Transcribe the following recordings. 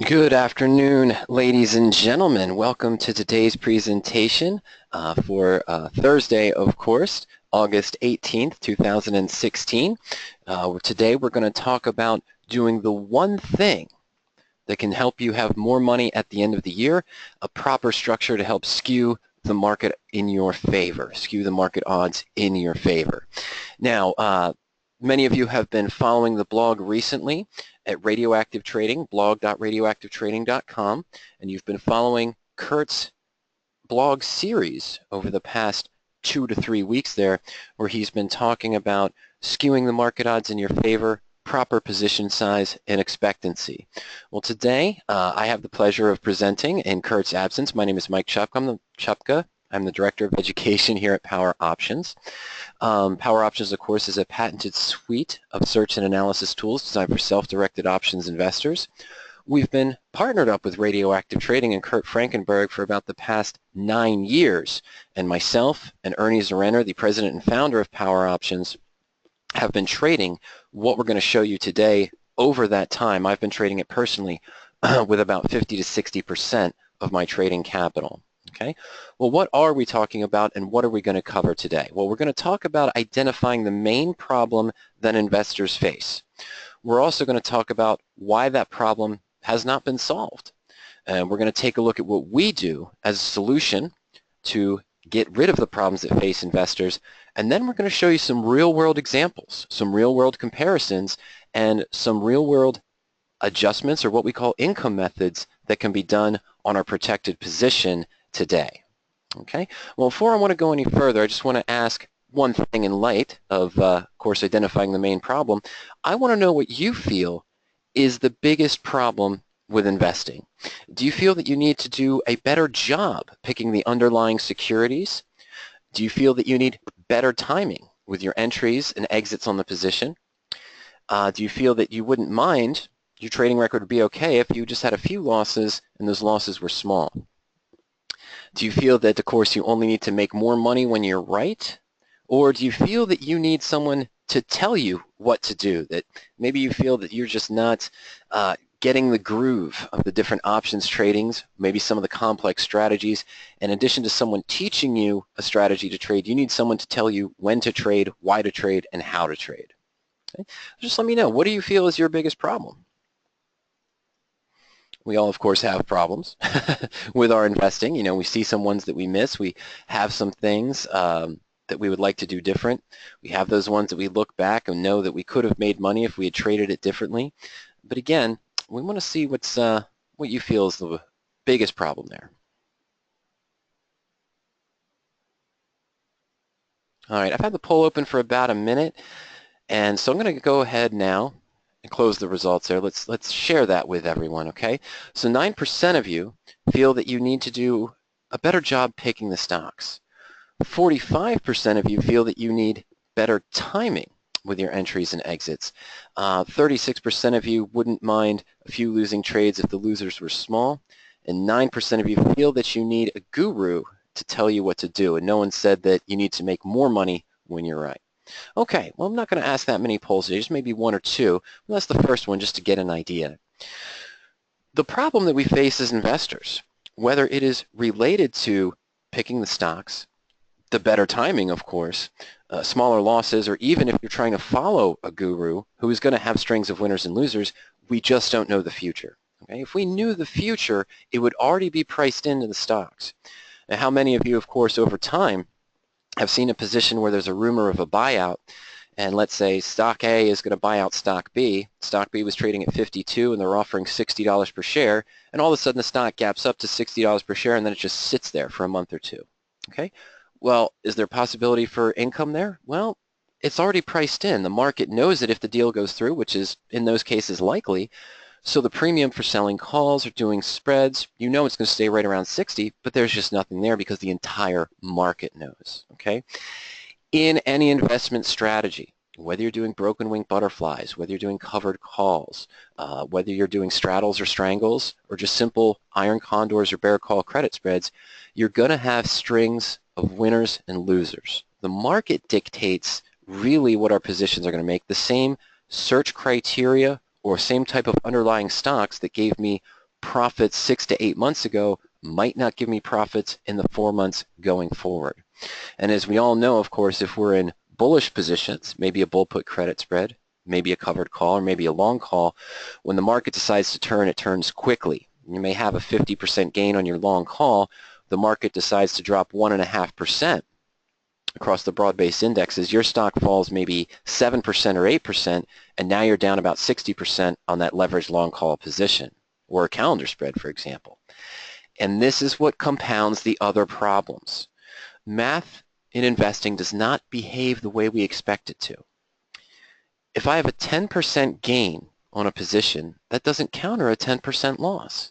Good afternoon, ladies and gentlemen. Welcome to today's presentation for Thursday, of course, August 18th, 2016. Today we're going to talk about doing the one thing that can help you have more money at the end of the year, a proper structure to help skew the market in your favor, skew the market odds in your favor. Now, many of you have been following the blog recently at RadioActive Trading, blog.radioactivetrading.com, and you've been following Kurt's blog series over the past 2 to 3 weeks there, where he's been talking about skewing the market odds in your favor, proper position size, and expectancy. Well, today I have the pleasure of presenting in Kurt's absence. My name is Mike Chupka. I'm the Director of Education here at Power Options. Power Options, of course, is a patented suite of search and analysis tools designed for self-directed options investors. We've been partnered up with RadioActive Trading and Kurt Frankenberg for about the past 9 years, and myself and Ernie Zarenner, the president and founder of Power Options, have been trading what we're going to show you today over that time. I've been trading it personally with about 50 to 60% of my trading capital. Okay, well, what are we talking about and what are we going to cover today? Well, we're going to talk about identifying the main problem that investors face. We're also going to talk about why that problem has not been solved. And we're going to take a look at what we do as a solution to get rid of the problems that face investors. And then we're going to show you some real-world examples, some real-world comparisons, and some real-world adjustments, or what we call income methods, that can be done on our protected position today. Okay, well, before I want to go any further, I just want to ask one thing in light of course, identifying the main problem. I want to know what you feel is the biggest problem with investing. Do you feel that you need to do a better job picking the underlying securities? Do you feel that you need better timing with your entries and exits on the position? Do you feel that you wouldn't mind, your trading record would be okay if you just had a few losses and those losses were small? Do you feel that, of course, you only need to make more money when you're right? Or do you feel that you need someone to tell you what to do, that maybe you feel that you're just not getting the groove of the different options tradings, maybe some of the complex strategies? In addition to someone teaching you a strategy to trade, you need someone to tell you when to trade, why to trade, and how to trade. Okay? Just let me know, what do you feel is your biggest problem? We all, of course, have problems with our investing. You know, we see some ones that we miss. We have some things that we would like to do different. We have those ones that we look back and know that we could have made money if we had traded it differently. But again, we want to see what you feel is the biggest problem there. All right, I've had the poll open for about a minute, and so I'm going to go ahead now and close the results there. Let's share that with everyone, okay? So 9% of you feel that you need to do a better job picking the stocks. 45% of you feel that you need better timing with your entries and exits. 36% of you wouldn't mind a few losing trades if the losers were small. And 9% of you feel that you need a guru to tell you what to do. And no one said that you need to make more money when you're right. Okay, well, I'm not going to ask that many polls today, just maybe one or two. Well, that's the first one, just to get an idea. The problem that we face as investors, whether it is related to picking the stocks, the better timing, of course, smaller losses, or even if you're trying to follow a guru who is going to have strings of winners and losers, we just don't know the future. Okay? If we knew the future, it would already be priced into the stocks. Now, how many of you, of course, over time, have seen a position where there's a rumor of a buyout, and let's say stock A is going to buy out stock B. Stock B was trading at 52 and they're offering $60 per share, and all of a sudden the stock gaps up to $60 per share and then it just sits there for a month or two. Okay? Well, is there a possibility for income there? Well, it's already priced in. The market knows it if the deal goes through, which is in those cases likely. So the premium for selling calls or doing spreads, you know it's going to stay right around 60, but there's just nothing there because the entire market knows, okay? In any investment strategy, whether you're doing broken wing butterflies, whether you're doing covered calls, whether you're doing straddles or strangles, or just simple iron condors or bear call credit spreads, you're going to have strings of winners and losers. The market dictates really what our positions are going to make. The same search criteria or same type of underlying stocks that gave me profits 6 to 8 months ago might not give me profits in the 4 months going forward. And as we all know, of course, if we're in bullish positions, maybe a bull put credit spread, maybe a covered call, or maybe a long call, when the market decides to turn, it turns quickly. You may have a 50% gain on your long call. The market decides to drop 1.5% across the broad-based indexes. Your stock falls maybe 7% or 8%, and now you're down about 60% on that leveraged long call position, or a calendar spread, for example. And this is what compounds the other problems. Math in investing does not behave the way we expect it to. If I have a 10% gain on a position, that doesn't counter a 10% loss.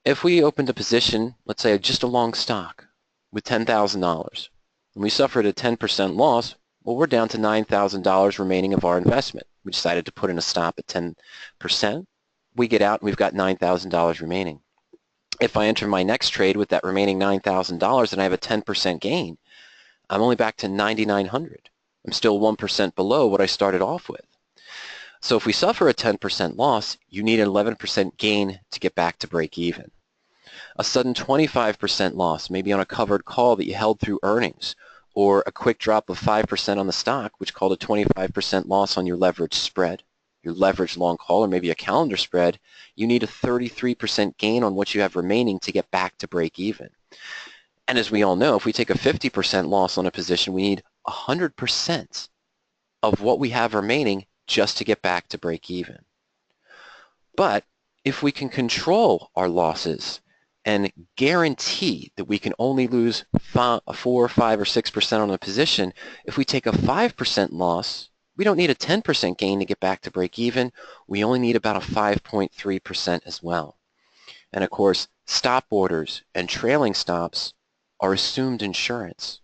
If we opened a position, let's say just a long stock with $10,000, and we suffered a 10% loss, well, we're down to $9,000 remaining of our investment. We decided to put in a stop at 10%. We get out and we've got $9,000 remaining. If I enter my next trade with that remaining $9,000 and I have a 10% gain, I'm only back to $9,900. I'm still 1% below what I started off with. So if we suffer a 10% loss, you need an 11% gain to get back to break even. A sudden 25% loss, maybe on a covered call that you held through earnings, or a quick drop of 5% on the stock, which called a 25% loss on your leveraged spread, your leveraged long call, or maybe a calendar spread, you need a 33% gain on what you have remaining to get back to break even. And as we all know, if we take a 50% loss on a position, we need 100% of what we have remaining just to get back to break even. But if we can control our losses and guarantee that we can only lose 4, 5, or 6% on a position, if we take a 5% loss, we don't need a 10% gain to get back to break even. We only need about a 5.3% as well. And of course, stop orders and trailing stops are assumed insurance.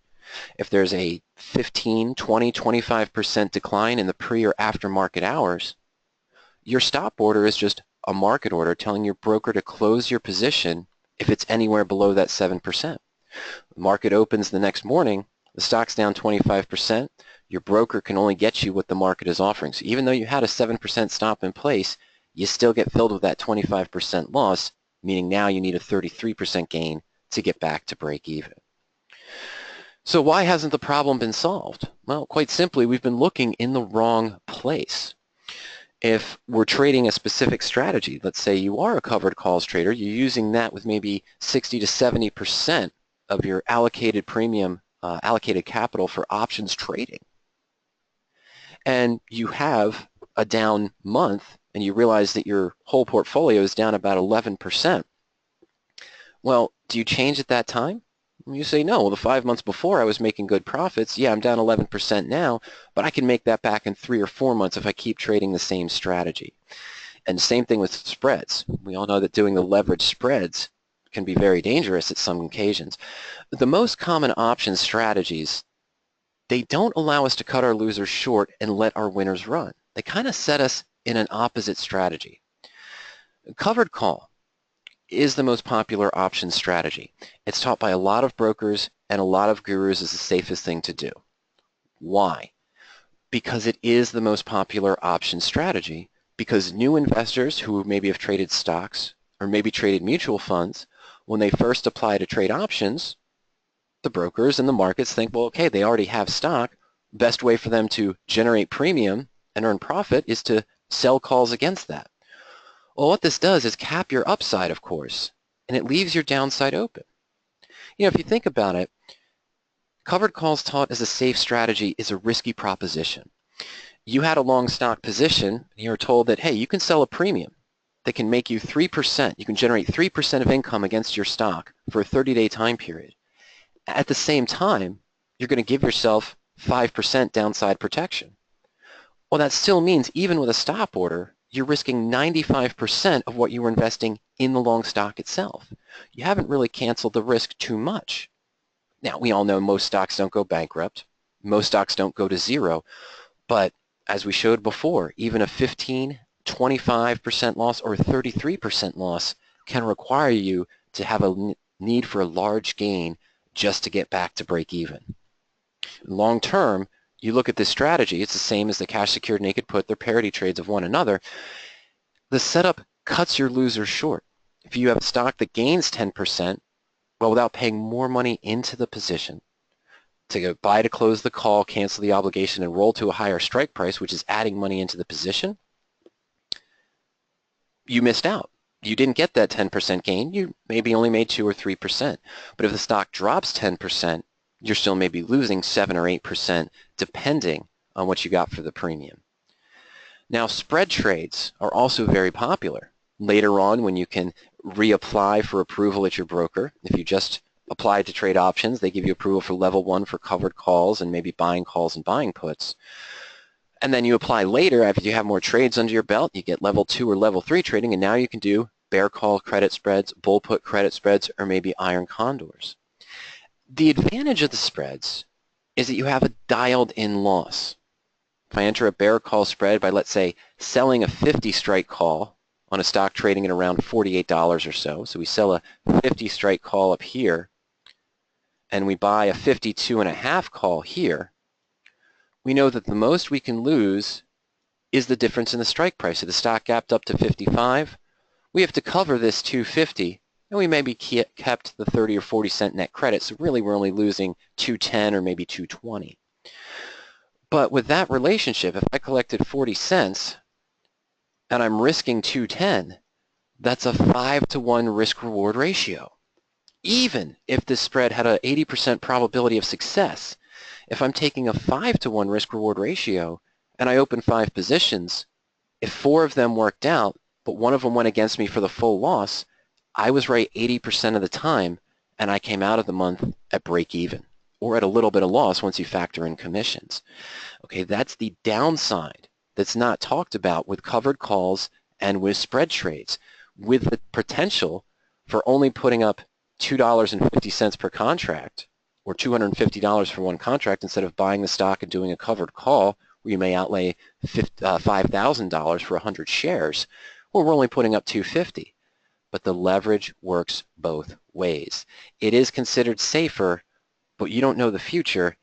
If there's a 15, 20, 25% decline in the pre or after market hours, your stop order is just a market order telling your broker to close your position if it's anywhere below that 7%. The market opens the next morning, the stock's down 25%, your broker can only get you what the market is offering. So even though you had a 7% stop in place, you still get filled with that 25% loss, meaning now you need a 33% gain to get back to break even. So why hasn't the problem been solved? Well, quite simply, we've been looking in the wrong place. If we're trading a specific strategy, let's say you are a covered calls trader, you're using that with maybe 60 to 70% of your allocated premium, allocated capital for options trading. And you have a down month and you realize that your whole portfolio is down about 11%. Well, do you change at that time? You say, no, well, the 5 months before I was making good profits. Yeah, I'm down 11% now, but I can make that back in 3 or 4 months if I keep trading the same strategy. And same thing with spreads. We all know that doing the leverage spreads can be very dangerous at some occasions. The most common option strategies, they don't allow us to cut our losers short and let our winners run. They kind of set us in an opposite strategy. Covered call is the most popular option strategy. It's taught by a lot of brokers and a lot of gurus as the safest thing to do. Why? Because it is the most popular option strategy, because new investors who maybe have traded stocks or maybe traded mutual funds, when they first apply to trade options, the brokers and the markets think, well, okay, they already have stock. Best way for them to generate premium and earn profit is to sell calls against that. Well, what this does is cap your upside, of course, and it leaves your downside open. You know, if you think about it, covered calls taught as a safe strategy is a risky proposition. You had a long stock position, and you were told that, hey, you can sell a premium that can make you 3%. You can generate 3% of income against your stock for a 30-day time period. At the same time, you're going to give yourself 5% downside protection. Well, that still means even with a stop order, you're risking 95% of what you were investing in the long stock itself. You haven't really canceled the risk too much. Now, we all know most stocks don't go bankrupt. Most stocks don't go to zero. But as we showed before, even a 15, 25% loss or 33% loss can require you to have a need for a large gain just to get back to break even. Long term, you look at this strategy, it's the same as the cash secured naked put, they're parity trades of one another. The setup cuts your losers short. If you have a stock that gains 10%, well, without paying more money into the position, to go buy to close the call, cancel the obligation, and roll to a higher strike price, which is adding money into the position, you missed out. You didn't get that 10% gain. You maybe only made 2 or 3%. But if the stock drops 10%, you're still maybe losing 7 or 8% depending on what you got for the premium. Now, spread trades are also very popular. Later on, when you can reapply for approval at your broker, if you just applied to trade options, they give you approval for level 1 for covered calls and maybe buying calls and buying puts. And then you apply later after you have more trades under your belt, you get level 2 or level 3 trading, and now you can do bear call credit spreads, bull put credit spreads, or maybe iron condors. The advantage of the spreads is that you have a dialed-in loss. If I enter a bear call spread by, let's say, selling a 50 strike call on a stock trading at around $48 or so, so we sell a 50 strike call up here, and we buy a 52.5 call here, we know that the most we can lose is the difference in the strike price. If the stock gapped up to 55, we have to cover this 250, and we maybe kept the 30 or 40 cent net credit, so really we're only losing 210 or maybe 220. But with that relationship, if I collected 40 cents and I'm risking 210, that's a 5-to-1 risk-reward ratio. Even if this spread had an 80% probability of success, if I'm taking a 5-to-1 risk-reward ratio and I open 5 positions, if 4 of them worked out, but 1 of them went against me for the full loss, I was right 80% of the time, and I came out of the month at break even, or at a little bit of loss once you factor in commissions. Okay, that's the downside that's not talked about with covered calls and with spread trades, with the potential for only putting up $2.50 per contract, or $250 for one contract, instead of buying the stock and doing a covered call where you may outlay $5,000 for 100 shares. Well, we're only putting up $250. But the leverage works both ways. It is considered safer, but you don't know the future,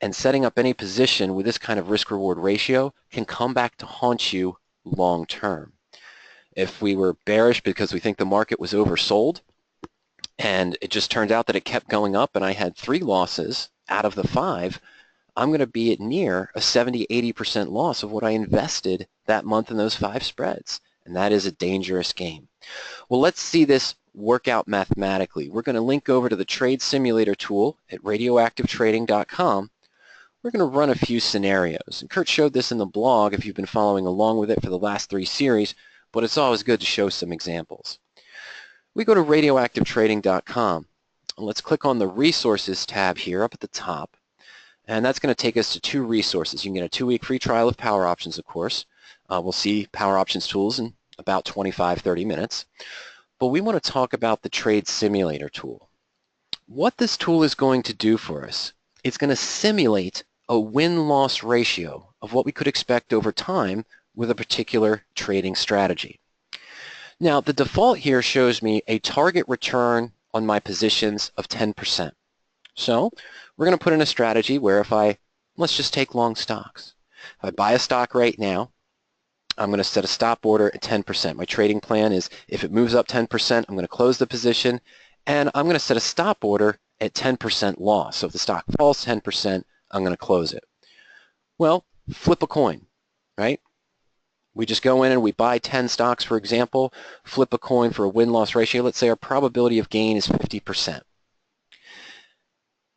and setting up any position with this kind of risk-reward ratio can come back to haunt you long term. If we were bearish because we think the market was oversold, and it just turned out that it kept going up and I had 3 losses out of the 5, I'm going to be at near a 70-80% loss of what I invested that month in those 5 spreads, and that is a dangerous game. Well, let's see this work out mathematically. We're going to link over to the trade simulator tool at RadioActiveTrading.com. We're going to run a few scenarios, and Kurt showed this in the blog if you've been following along with it for the last 3 series, but it's always good to show some examples. We go to RadioActiveTrading.com, and let's click on the Resources tab here up at the top, and that's going to take us to 2 resources. You can get a 2-week free trial of Power Options, of course. We'll see Power Options tools in about 25-30 minutes, but we want to talk about the Trade Simulator tool. What this tool is going to do for us, it's going to simulate a win-loss ratio of what we could expect over time with a particular trading strategy. Now, the default here shows me a target return on my positions of 10%. So we're going to put in a strategy where let's just take long stocks. If I buy a stock right now, I'm going to set a stop order at 10%. My trading plan is if it moves up 10%, I'm going to close the position, and I'm going to set a stop order at 10% loss. So if the stock falls 10%, I'm going to close it. Well, flip a coin, right? We just go in and we buy 10 stocks, for example, flip a coin for a win-loss ratio. Let's say our probability of gain is 50%.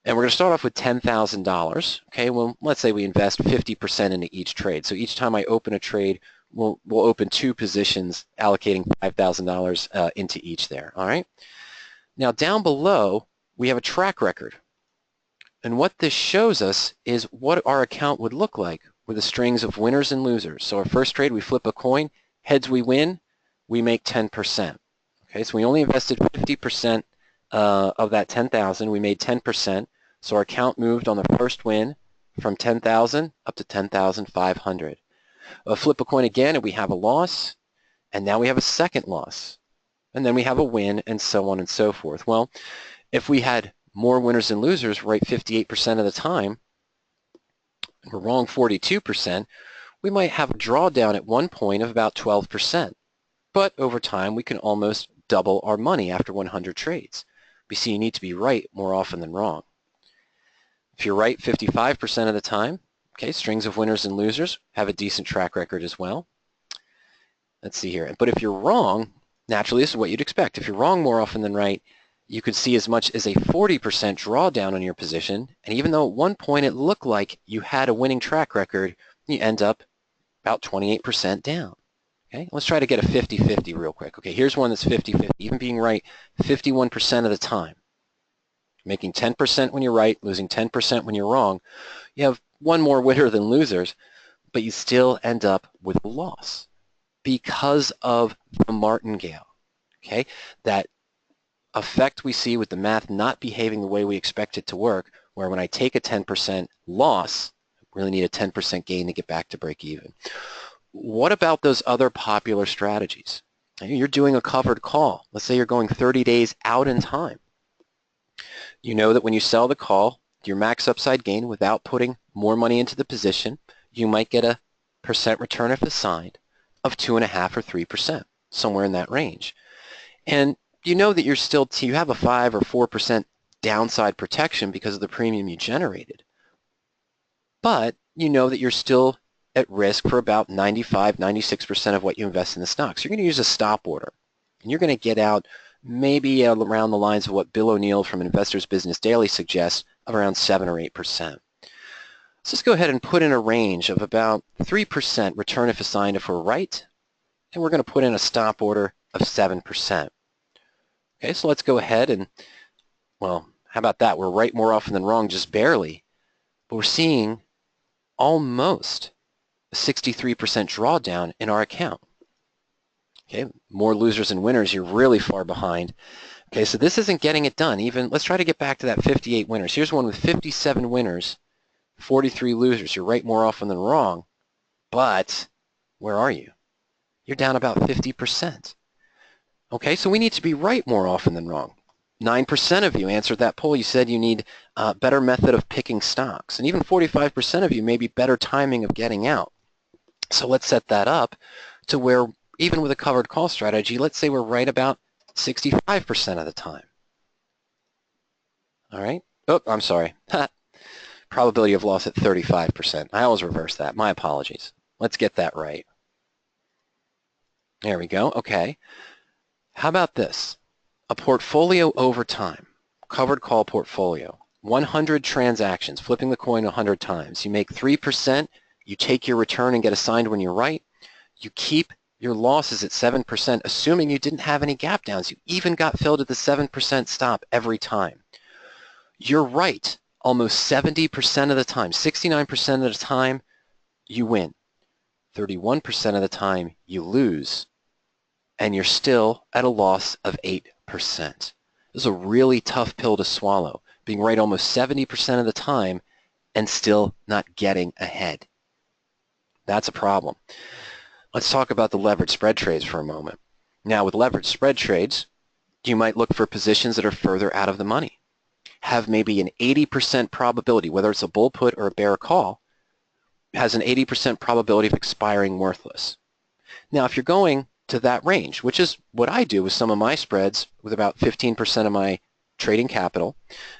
And we're going to start off with $10,000. Okay, well, let's say we invest 50% into each trade. So each time I open a trade, we'll open 2 positions, allocating $5,000 into each there. All right. Now down below, we have a track record. And what this shows us is what our account would look like with a strings of winners and losers. So our first trade, we flip a coin. Heads we win, we make 10%. Okay, so we only invested 50% of that 10,000. We made 10%. So our account moved on the first win from 10,000 up to 10,500. Flip a coin again and we have a loss, and now we have a second loss, and then we have a win, and so on and so forth. Well, if we had more winners and losers right 58% of the time, and we're wrong 42%, we might have a drawdown at one point of about 12%. But over time, we can almost double our money after 100 trades. We see you need to be right more often than wrong. If you're right 55% of the time, okay, strings of winners and losers have a decent track record as well. Let's see here. But if you're wrong, naturally this is what you'd expect. If you're wrong more often than right, you could see as much as a 40% drawdown on your position, and even though at one point it looked like you had a winning track record, you end up about 28% down. Okay, let's try to get a 50-50 real quick. Okay, here's one that's 50-50, even being right 51% of the time. Making 10% when you're right, losing 10% when you're wrong. You have one more winner than losers, but you still end up with a loss because of the martingale. Okay, that effect we see with the math not behaving the way we expect it to work, where when I take a 10% loss, I really need a 10% gain to get back to break even. What about those other popular strategies? You're doing a covered call. Let's say you're going 30 days out in time. You know that when you sell the call, your max upside gain without putting more money into the position, you might get a percent return if assigned of 2.5 or 3%, somewhere in that range. And you know that you have a 5 or 4% downside protection because of the premium you generated. But you know that you're still at risk for about 95, 96% of what you invest in the stocks. You're going to use a stop order, and you're going to get out maybe around the lines of what Bill O'Neill from Investors Business Daily suggests of around 7 or 8%. So let's go ahead and put in a range of about 3% return if assigned if we're right, and we're going to put in a stop order of 7%. Okay, so let's go ahead and, well, how about that? We're right more often than wrong, just barely, but we're seeing almost a 63% drawdown in our account. Okay, more losers than winners, you're really far behind. Okay, so this isn't getting it done. Even, let's try to get back to that 58 winners. Here's one with 57 winners, 43 losers. You're right more often than wrong, but where are you? You're down about 50%. Okay, so we need to be right more often than wrong. 9% of you answered that poll. You said you need a better method of picking stocks. And even 45% of you maybe better timing of getting out. So let's set that up to where, even with a covered call strategy, let's say we're right about 65% of the time. All right. Oh, I'm sorry. Probability of loss at 35%. I always reverse that. My apologies. Let's get that right. There we go. Okay. How about this? A portfolio over time, covered call portfolio, 100 transactions, flipping the coin 100 times. You make 3%, you take your return and get assigned when you're right. You keep your losses at 7%, assuming you didn't have any gap downs. You even got filled at the 7% stop every time. You're right almost 70% of the time. 69% of the time, you win. 31% of the time, you lose. And you're still at a loss of 8%. This is a really tough pill to swallow, being right almost 70% of the time and still not getting ahead. That's a problem. Let's talk about the leveraged spread trades for a moment. Now, with leveraged spread trades, you might look for positions that are further out of the money, have maybe an 80% probability, whether it's a bull put or a bear call, has an 80% probability of expiring worthless. Now, if you're going to that range, which is what I do with some of my spreads with about 15% of my trading capital.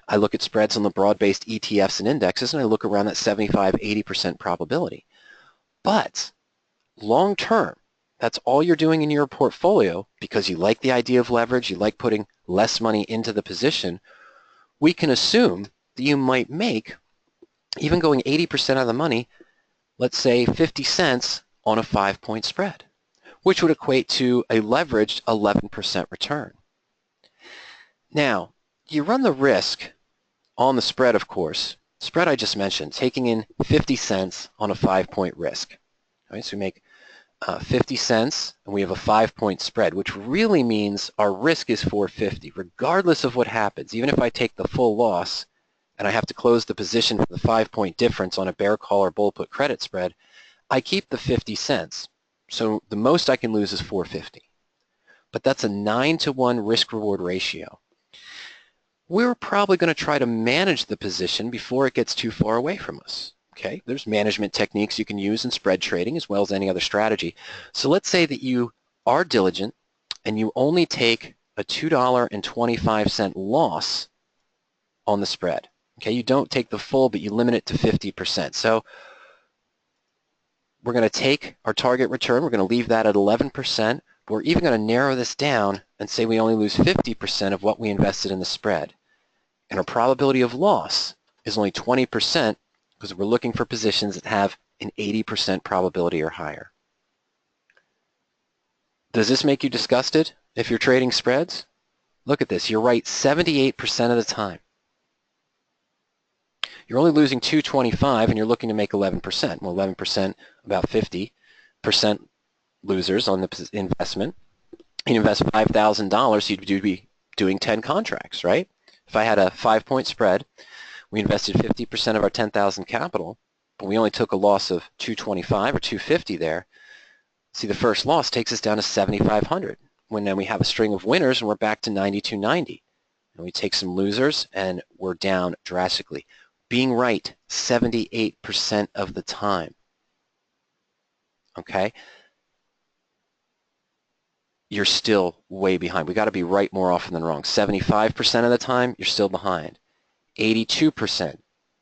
I look at spreads on the broad-based ETFs and indexes, and I look around that 75-80% probability. But long term, that's all you're doing in your portfolio because you like the idea of leverage, you like putting less money into the position. We can assume that you might make, even going 80% of the money, let's say 50 cents on a 5-point spread, which would equate to a leveraged 11% return. Now, you run the risk on the spread, of course. Spread I just mentioned, taking in 50 cents on a 5-point risk. All right, so we make 50 cents, and we have a 5-point spread, which really means our risk is 450, regardless of what happens. Even if I take the full loss and I have to close the position for the 5-point difference on a bear call or bull put credit spread, I keep the 50 cents. So the most I can lose is 450. But that's a 9-to-1 risk-reward ratio. We're probably going to try to manage the position before it gets too far away from us. Okay, there's management techniques you can use in spread trading as well as any other strategy. So let's say that you are diligent and you only take a $2.25 loss on the spread. Okay, you don't take the full, but you limit it to 50%. So we're going to take our target return, we're going to leave that at 11%. We're even going to narrow this down and say we only lose 50% of what we invested in the spread. And our probability of loss is only 20% because we're looking for positions that have an 80% probability or higher. Does this make you disgusted if you're trading spreads? Look at this. You're right 78% of the time. You're only losing 225 and you're looking to make 11%. Well, 11%, about 50% losers on the investment. You invest $5,000, you'd be doing 10 contracts, right? If I had a 5-point spread, we invested 50% of our 10,000 capital, but we only took a loss of 225 or 250 there. See, the first loss takes us down to 7,500. When then we have a string of winners and we're back to 9,290. And we take some losers and we're down drastically. Being right 78% of the time. Okay? You're still way behind. We got to be right more often than wrong. 75% of the time, you're still behind. 82%,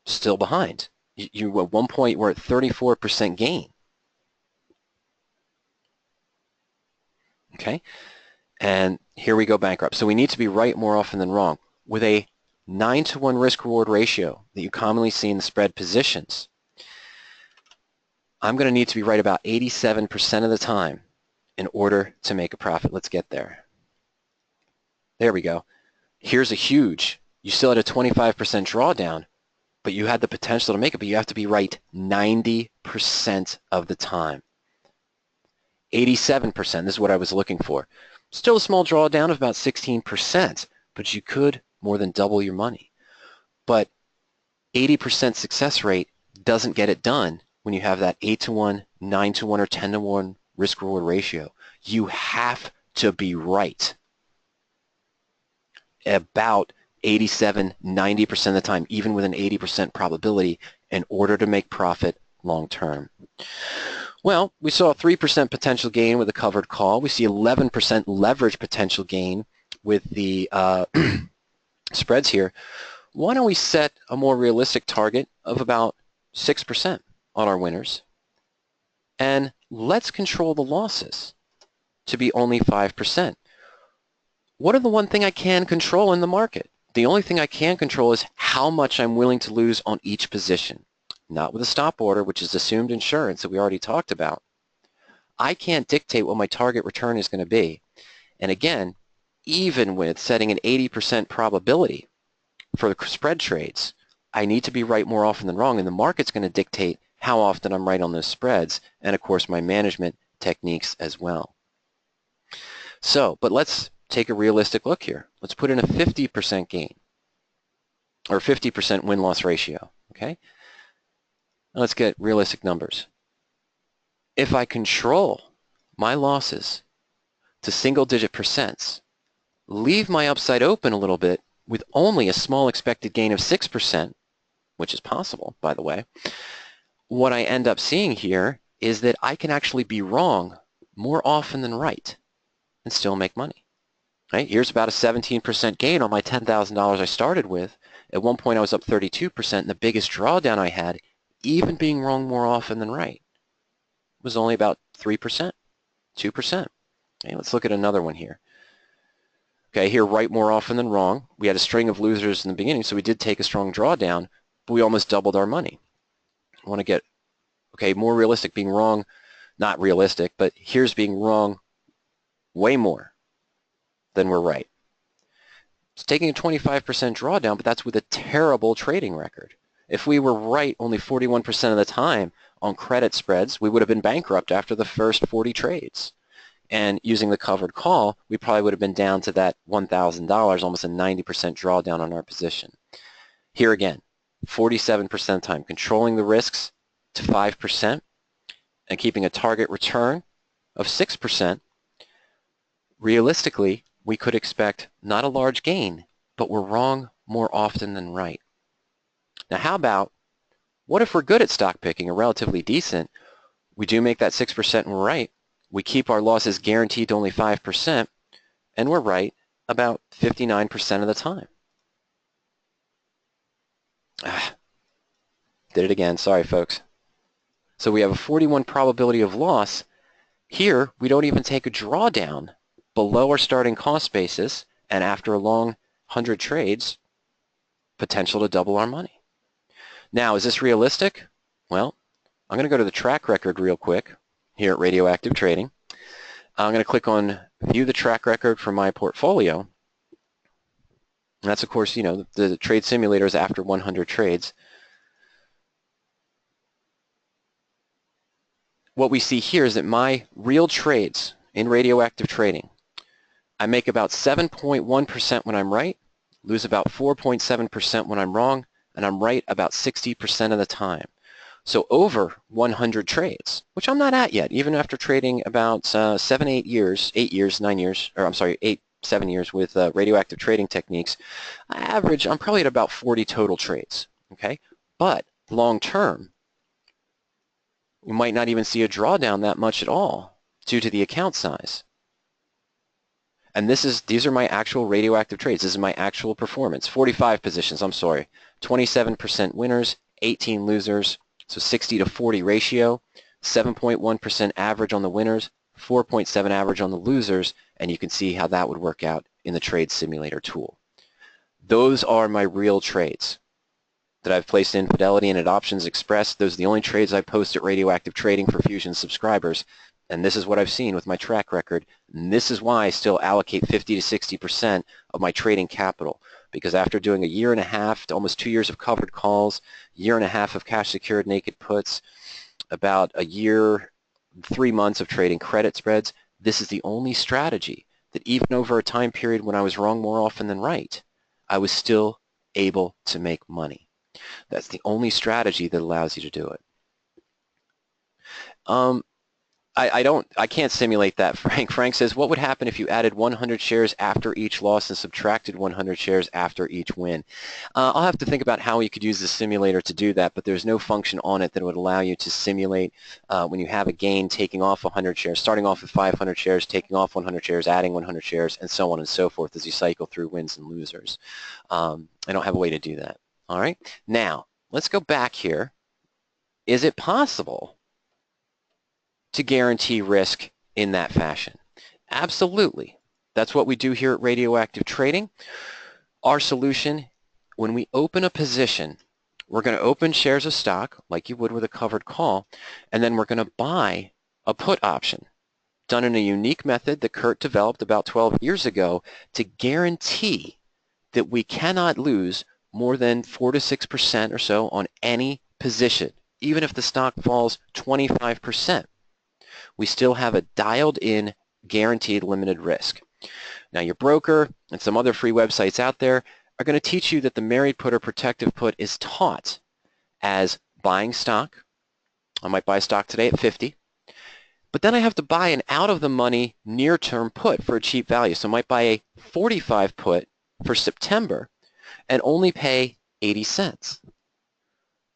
still behind. You at one point were at 34% gain. Okay? And here we go bankrupt. So we need to be right more often than wrong. With a 9-to-1 risk-reward ratio that you commonly see in the spread positions, I'm going to need to be right about 87% of the time in order to make a profit. Let's get there. There we go. Here's a huge, you still had a 25% drawdown, but you had the potential to make it, but you have to be right 90% of the time. 87%, this is what I was looking for. Still a small drawdown of about 16%, but you could more than double your money. But 80% success rate doesn't get it done when you have that 8-to-1, 9-to-1, or 10-to-1 risk-reward ratio. You have to be right about 87, 90% of the time, even with an 80% probability, in order to make profit long term. Well, we saw a 3% potential gain with a covered call. We see 11% leverage potential gain with the spreads here. Why don't we set a more realistic target of about 6% on our winners? And let's control the losses to be only 5%. What are the one thing I can control in the market? The only thing I can control is how much I'm willing to lose on each position. Not with a stop order, which is assumed insurance that we already talked about. I can't dictate what my target return is going to be. And again, even with setting an 80% probability for the spread trades, I need to be right more often than wrong, and the market's going to dictate how often I'm right on those spreads, and of course my management techniques as well. So, but let's take a realistic look here. Let's put in a 50% gain, or 50% win-loss ratio, okay? Now let's get realistic numbers. If I control my losses to single-digit percents, leave my upside open a little bit with only a small expected gain of 6%, which is possible, by the way, what I end up seeing here is that I can actually be wrong more often than right and still make money. Right? Here's about a 17% gain on my $10,000 I started with. At one point I was up 32%, and the biggest drawdown I had, even being wrong more often than right, was only about 3%, 2%. Okay, let's look at another one here. Okay, here right more often than wrong. We had a string of losers in the beginning, so we did take a strong drawdown, but we almost doubled our money. I want to get, okay, more realistic, being wrong, not realistic, but here's being wrong way more than we're right. It's taking a 25% drawdown, but that's with a terrible trading record. If we were right only 41% of the time on credit spreads, we would have been bankrupt after the first 40 trades. And using the covered call, we probably would have been down to that $1,000, almost a 90% drawdown on our position. Here again, 47% of the time, controlling the risks to 5% and keeping a target return of 6%. Realistically, we could expect not a large gain, but we're wrong more often than right. Now how about, what if we're good at stock picking, or relatively decent? We do make that 6% and we're right. We keep our losses guaranteed to only 5%, and we're right about 59% of the time. Did it again. Sorry, folks. So we have a 41 probability of loss. Here, we don't even take a drawdown below our starting cost basis, and after a long 100 trades, potential to double our money. Now, is this realistic? Well, I'm going to go to the track record real quick here at RadioActive Trading. I'm going to click on View the Track Record for my portfolio. And that's, of course, the trade simulator is after 100 trades. What we see here is that my real trades in RadioActive Trading, I make about 7.1% when I'm right, lose about 4.7% when I'm wrong, and I'm right about 60% of the time. So over 100 trades, which I'm not at yet, even after trading about 7 years with radioactive trading techniques, I'm probably at about 40 total trades, okay? But long term, you might not even see a drawdown that much at all due to the account size. And these are my actual radioactive trades. This is my actual performance. 45 positions, 27% winners, 18 losers, so 60 to 40 ratio, 7.1% average on the winners, 4.7 average on the losers, and you can see how that would work out in the trade simulator tool. Those are my real trades that I've placed in Fidelity and at Options Express. Those are the only trades I post at RadioActive Trading for Fusion subscribers. And this is what I've seen with my track record. And this is why I still allocate 50 to 60% of my trading capital. Because after doing a year and a half to almost 2 years of covered calls, year and a half of cash secured naked puts, about a year, 3 months of trading credit spreads, this is the only strategy that even over a time period when I was wrong more often than right, I was still able to make money. That's the only strategy that allows you to do it. I can't simulate that, Frank. Frank says, what would happen if you added 100 shares after each loss and subtracted 100 shares after each win? I'll have to think about how you could use the simulator to do that, but there's no function on it that would allow you to simulate when you have a gain taking off 100 shares, starting off with 500 shares, taking off 100 shares, adding 100 shares, and so on and so forth as you cycle through wins and losers. I don't have a way to do that. All right, now let's go back here. Is it possible to guarantee risk in that fashion? Absolutely. That's what we do here at RadioActive Trading. Our solution, when we open a position, we're going to open shares of stock like you would with a covered call, and then we're going to buy a put option done in a unique method that Kurt developed about 12 years ago to guarantee that we cannot lose more than 4 to 6% or so on any position. Even if the stock falls 25%, we still have a dialed-in, guaranteed limited risk. Now, your broker and some other free websites out there are going to teach you that the married put or protective put is taught as buying stock. I might buy stock today at 50, but then I have to buy an out-of-the-money near-term put for a cheap value. So I might buy a 45 put for September and only pay 80 cents.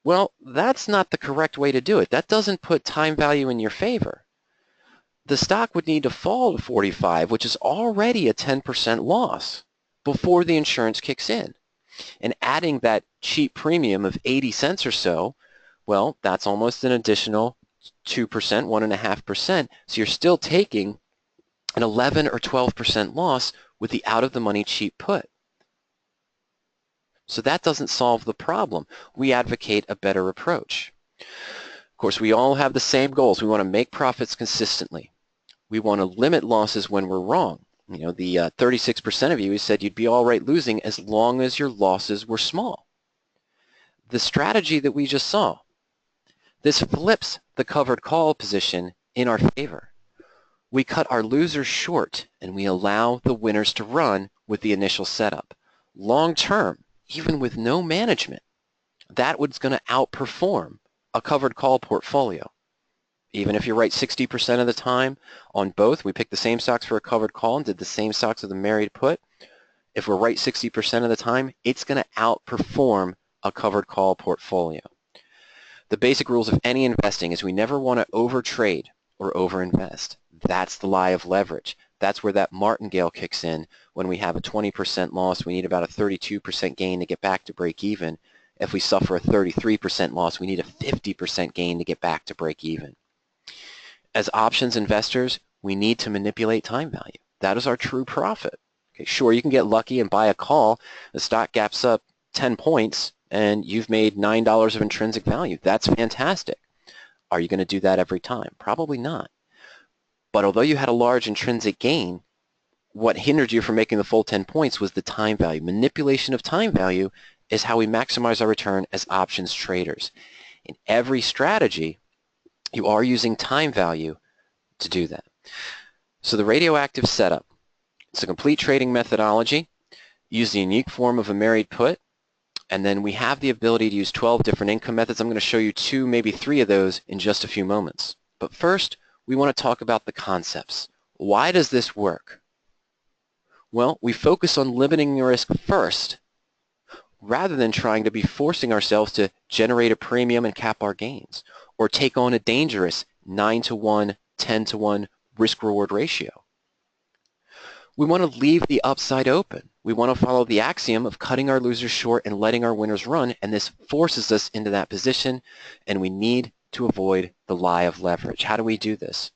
Well, that's not the correct way to do it. That doesn't put time value in your favor. The stock would need to fall to 45, which is already a 10% loss before the insurance kicks in. And adding that cheap premium of 80 cents or so, well, that's almost an additional 2%, 1.5%. So you're still taking an 11 or 12% loss with the out-of-the-money cheap put. So that doesn't solve the problem. We advocate a better approach. Of course, we all have the same goals. We want to make profits consistently. We want to limit losses when we're wrong. The 36% of you said you'd be all right losing as long as your losses were small. The strategy that we just saw, this flips the covered call position in our favor. We cut our losers short and we allow the winners to run with the initial setup. Long term, even with no management, that was going to outperform a covered call portfolio. Even if you're right 60% of the time on both, we picked the same stocks for a covered call and did the same stocks with a married put. If we're right 60% of the time, it's going to outperform a covered call portfolio. The basic rules of any investing is we never want to overtrade or overinvest. That's the lie of leverage. That's where that martingale kicks in. When we have a 20% loss, we need about a 32% gain to get back to break even. If we suffer a 33% loss, we need a 50% gain to get back to break even. As options investors, we need to manipulate time value. That is our true profit. Okay, sure, you can get lucky and buy a call. The stock gaps up 10 points and you've made $9 of intrinsic value. That's fantastic. Are you going to do that every time? Probably not. But although you had a large intrinsic gain, what hindered you from making the full 10 points was the time value. Manipulation of time value is how we maximize our return as options traders. In every strategy, you are using time value to do that. So the radioactive setup, it's a complete trading methodology, use the unique form of a married put, and then we have the ability to use 12 different income methods. I'm going to show you 2, maybe 3 of those in just a few moments. But first, we want to talk about the concepts. Why does this work? Well, we focus on limiting the risk first, rather than trying to be forcing ourselves to generate a premium and cap our gains, or take on a dangerous 9-to-1, 10-to-1 risk-reward ratio. We want to leave the upside open. We want to follow the axiom of cutting our losers short and letting our winners run, and this forces us into that position, and we need to avoid the lie of leverage. How do we do this?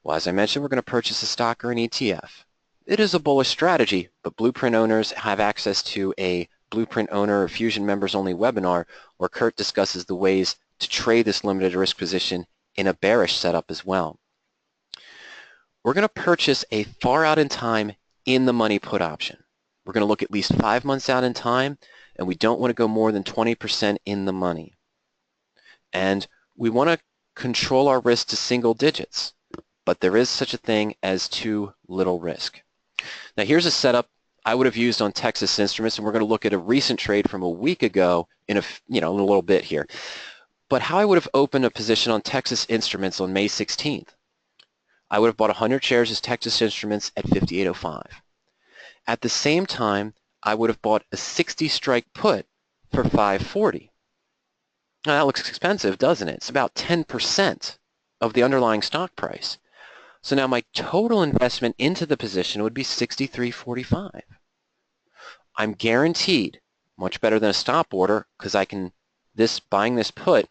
Well, as I mentioned, we're going to purchase a stock or an ETF. It is a bullish strategy, but Blueprint owners have access to a Blueprint owner or Fusion members only webinar where Kurt discusses the ways to trade this limited risk position in a bearish setup as well. We're going to purchase a far out in time in the money put option. We're going to look at least 5 months out in time, and we don't want to go more than 20% in the money. And we want to control our risk to single digits, but there is such a thing as too little risk. Now here's a setup I would have used on Texas Instruments, and we're going to look at a recent trade from a week ago in a little bit here. But how I would have opened a position on Texas Instruments on May 16th. I would have bought 100 shares as Texas Instruments at 58.05. At the same time, I would have bought a 60 strike put for 540. Now that looks expensive, doesn't it? It's about 10% of the underlying stock price. So now my total investment into the position would be 63.45. I'm guaranteed, much better than a stop order, because buying this put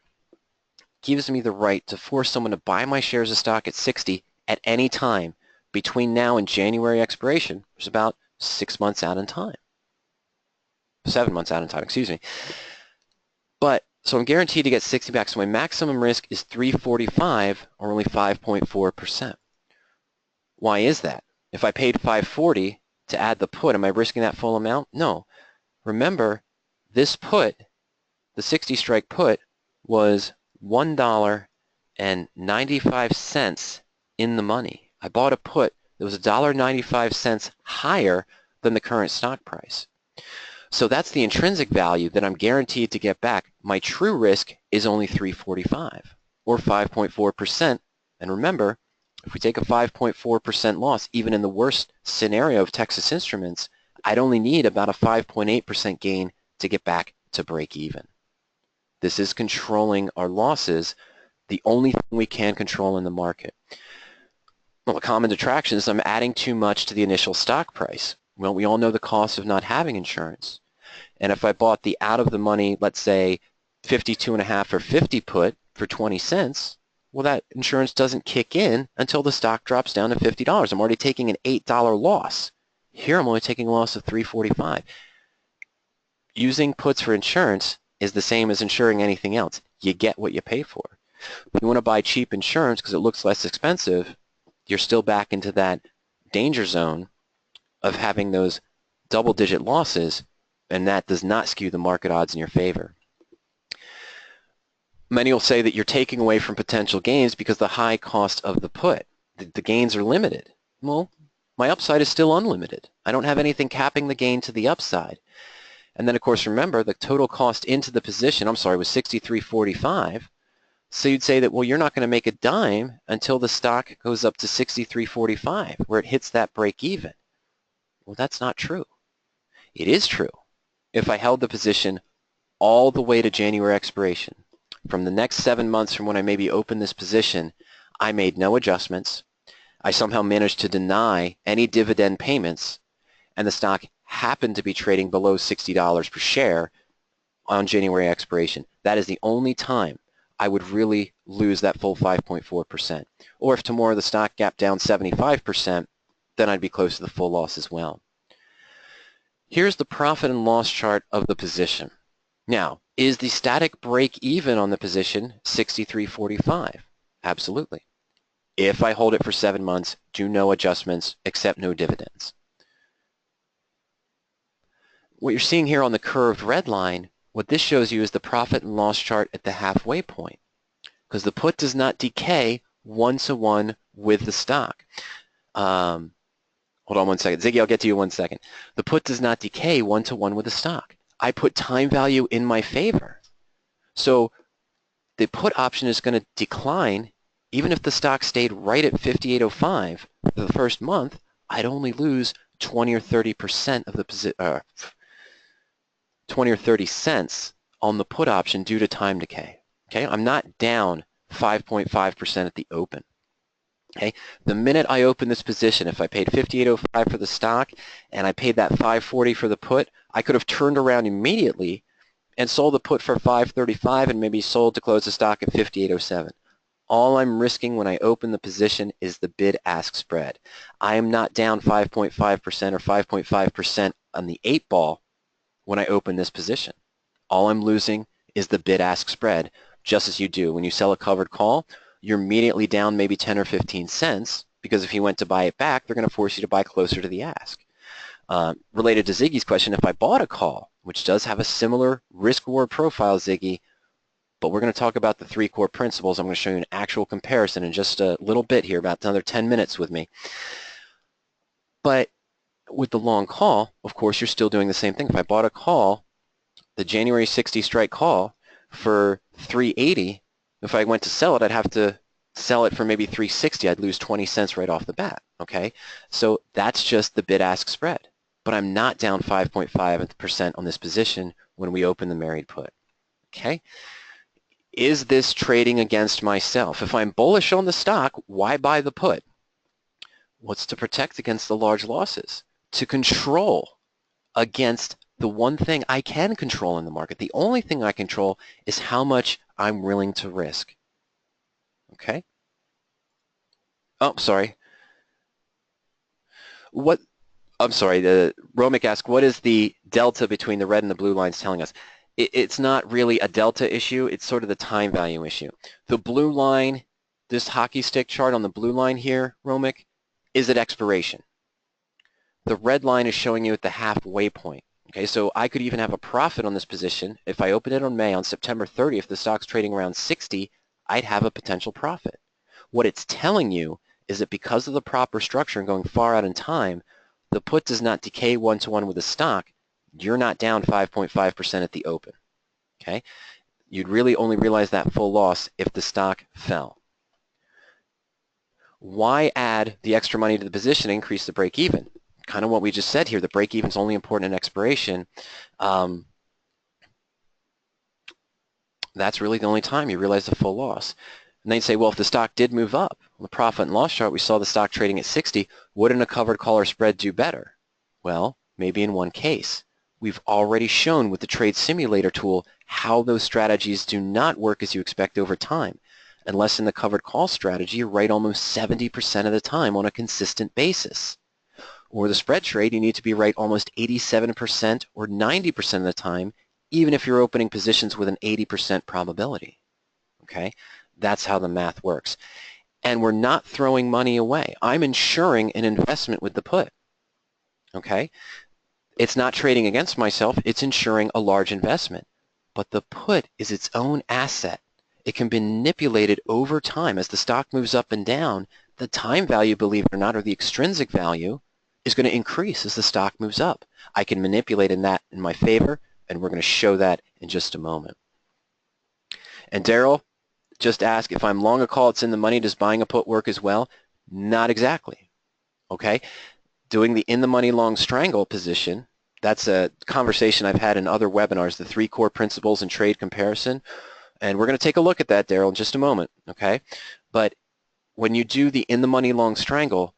gives me the right to force someone to buy my shares of stock at 60 at any time between now and January expiration, which is about 6 months out in time. 7 months out in time, excuse me. So I'm guaranteed to get 60 back, so my maximum risk is 345, or only 5.4%. Why is that? If I paid 540 to add the put, am I risking that full amount? No. Remember, this put, the 60 strike put, was $1.95 in the money. I bought a put that was $1.95 higher than the current stock price. So that's the intrinsic value that I'm guaranteed to get back. My true risk is only 345, or 5.4%. And remember, if we take a 5.4% loss, even in the worst scenario of Texas Instruments, I'd only need about a 5.8% gain to get back to break even. This is controlling our losses, the only thing we can control in the market. Well, a common detraction is I'm adding too much to the initial stock price. Well, we all know the cost of not having insurance. And if I bought the out-of-the-money, let's say 52.5 or 50 put for 20 cents, well, that insurance doesn't kick in until the stock drops down to $50. I'm already taking an $8 loss. Here I'm only taking a loss of $3.45. Using puts for insurance is the same as insuring anything else. You get what you pay for. If you want to buy cheap insurance because it looks less expensive, you're still back into that danger zone of having those double-digit losses, and that does not skew the market odds in your favor. Many will say that you're taking away from potential gains because the high cost of the put. The gains are limited. Well, my upside is still unlimited. I don't have anything capping the gain to the upside. And then, of course, remember, the total cost into the position, was $63.45. So you'd say that, well, you're not going to make a dime until the stock goes up to $63.45, where it hits that break even. Well, that's not true. It is true if I held the position all the way to January expiration. From the next 7 months from when I maybe opened this position, I made no adjustments. I somehow managed to deny any dividend payments, and the stock happened to be trading below $60 per share on January expiration, that is the only time I would really lose that full 5.4%. Or if tomorrow the stock gapped down 75%, then I'd be close to the full loss as well. Here's the profit and loss chart of the position. Now, is the static break even on the position 63.45? Absolutely. If I hold it for 7 months, do no adjustments, accept no dividends. What you're seeing here on the curved red line, what this shows you is the profit and loss chart at the halfway point, because the put does not decay one-to-one with the stock. Hold on one second. Ziggy, I'll get to you in 1 second. The put does not decay one-to-one with the stock. I put time value in my favor. So the put option is going to decline. Even if the stock stayed right at 58.05 for the first month, I'd only lose 20 or 30% of the 20 or 30 cents on the put option due to time decay. Okay, I'm not down 5.5% at the open. Okay, the minute I open this position, if I paid 58.05 for the stock and I paid that 5.40 for the put, I could have turned around immediately and sold the put for 5.35 and maybe sold to close the stock at 58.07. All I'm risking when I open the position is the bid-ask spread. I am not down 5.5% or 5.5% on the 8 ball when I open this position. All I'm losing is the bid-ask spread, just as you do. When you sell a covered call, you're immediately down maybe 10 or 15 cents, because if you went to buy it back, they're going to force you to buy closer to the ask. Related to Ziggy's question, if I bought a call, which does have a similar risk-reward profile, Ziggy, but we're going to talk about the 3 core principles. I'm going to show you an actual comparison in just a little bit here, about another 10 minutes with me. But with the long call, of course, you're still doing the same thing. If I bought a call, the January 60 strike call for 380, if I went to sell it, I'd have to sell it for maybe 360. I'd lose 20 cents right off the bat. Okay, so that's just the bid-ask spread. But I'm not down 5.5% on this position when we open the married put. Okay, is this trading against myself? If I'm bullish on the stock, why buy the put? What's to protect against the large losses? To control against the one thing I can control in the market. The only thing I control is how much I'm willing to risk. Okay? Oh, sorry. Romick asked, what is the delta between the red and the blue lines telling us? It's not really a delta issue, it's sort of the time value issue. The blue line, this hockey stick chart on the blue line here, Romick, is at expiration. The red line is showing you at the halfway point. Okay, so I could even have a profit on this position. If I open it on May, on September 30th, the stock's trading around 60, I'd have a potential profit. What it's telling you is that because of the proper structure and going far out in time, the put does not decay one-to-one with the stock. You're not down 5.5% at the open. Okay, you'd really only realize that full loss if the stock fell. Why add the extra money to the position and increase the break-even? Kind of what we just said here, the break-even is only important in expiration. That's really the only time you realize the full loss. And they'd say, well, if the stock did move up, on the profit and loss chart, we saw the stock trading at 60, wouldn't a covered call or spread do better? Well, maybe in one case. We've already shown with the trade simulator tool how those strategies do not work as you expect over time, unless in the covered call strategy you're right almost 70% of the time on a consistent basis. Or the spread trade, you need to be right almost 87% or 90% of the time, even if you're opening positions with an 80% probability. Okay, that's how the math works. And we're not throwing money away. I'm ensuring an investment with the put. Okay, it's not trading against myself, it's ensuring a large investment. But the put is its own asset. It can be manipulated over time. As the stock moves up and down, the time value, believe it or not, or the extrinsic value, is going to increase as the stock moves up. I can manipulate that in my favor, and we're going to show that in just a moment. And Daryl just asked, if I'm long a call, it's in the money, does buying a put work as well? Not exactly. Okay, doing the in the money long strangle position, that's a conversation I've had in other webinars, the 3 core principles in trade comparison, and we're going to take a look at that, Daryl, in just a moment. Okay, but when you do the in-the-money long strangle,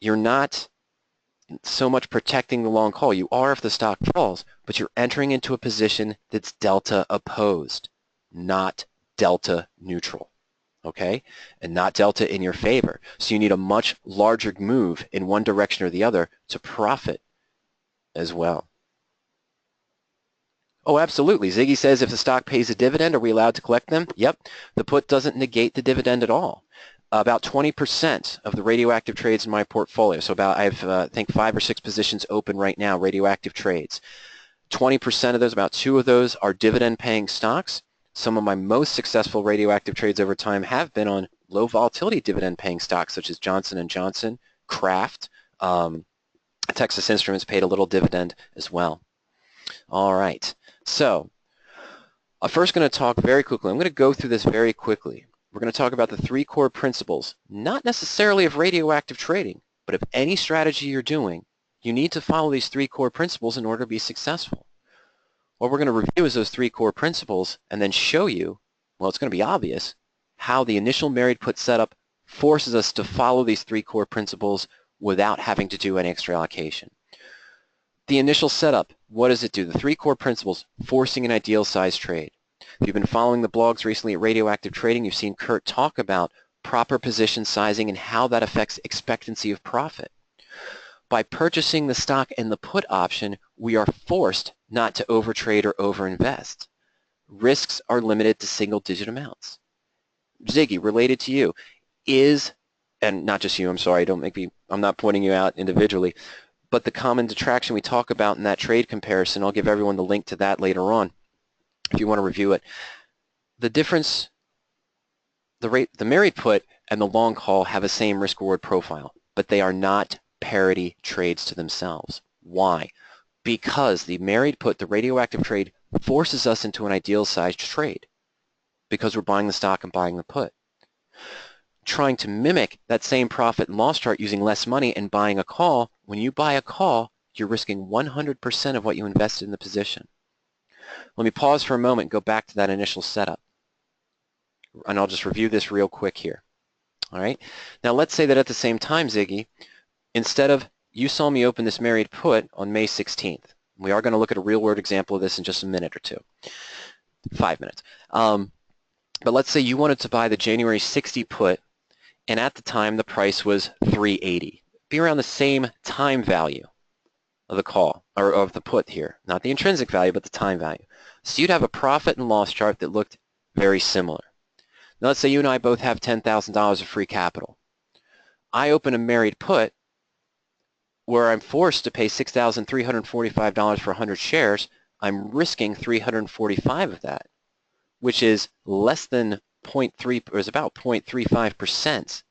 you're not so much protecting the long call. You are if the stock falls, but you're entering into a position that's delta opposed, not delta neutral, okay? And not delta in your favor. So you need a much larger move in one direction or the other to profit as well. Oh, absolutely. Ziggy says if the stock pays a dividend, are we allowed to collect them? Yep. The put doesn't negate the dividend at all. About 20% of the radioactive trades in my portfolio, so about I have, I think, 5 or 6 positions open right now, radioactive trades. 20% of those, about 2 of those, are dividend-paying stocks. Some of my most successful radioactive trades over time have been on low volatility dividend-paying stocks, such as Johnson & Johnson, Kraft, Texas Instruments paid a little dividend as well. All right. So I'm first going to talk very quickly. I'm going to go through this very quickly. We're going to talk about the 3 core principles, not necessarily of radioactive trading, but of any strategy you're doing. You need to follow these 3 core principles in order to be successful. What we're going to review is those 3 core principles and then show you, well, it's going to be obvious, how the initial married put setup forces us to follow these 3 core principles without having to do any extra allocation. The initial setup, what does it do? The 3 core principles, forcing an ideal size trade. If you've been following the blogs recently at RadioActive Trading, you've seen Kurt talk about proper position sizing and how that affects expectancy of profit. By purchasing the stock and the put option, we are forced not to overtrade or overinvest. Risks are limited to single-digit amounts. Ziggy, related to you, and not just you, I'm sorry, I'm not pointing you out individually, but the common detraction we talk about in that trade comparison, I'll give everyone the link to that later on if you want to review it. The difference, the married put and the long call have a same risk-reward profile, but they are not parity trades to themselves. Why? Because the married put, the radioactive trade, forces us into an ideal-sized trade because we're buying the stock and buying the put. Trying to mimic that same profit and loss chart using less money and buying a call, when you buy a call, you're risking 100% of what you invested in the position. Let me pause for a moment and go back to that initial setup. And I'll just review this real quick here. All right. Now let's say that at the same time, Ziggy, instead of, you saw me open this married put on May 16th. We are going to look at a real-world example of this in just a minute or 2. 5 minutes. But let's say you wanted to buy the January 60 put, and at the time the price was $3.80. Be around the same time value of the call, or of the put here. Not the intrinsic value, but the time value. So you'd have a profit and loss chart that looked very similar. Now let's say you and I both have $10,000 of free capital. I open a married put where I'm forced to pay $6,345 for 100 shares. I'm risking 345 of that, which is less than 0.3, or is about 0.35%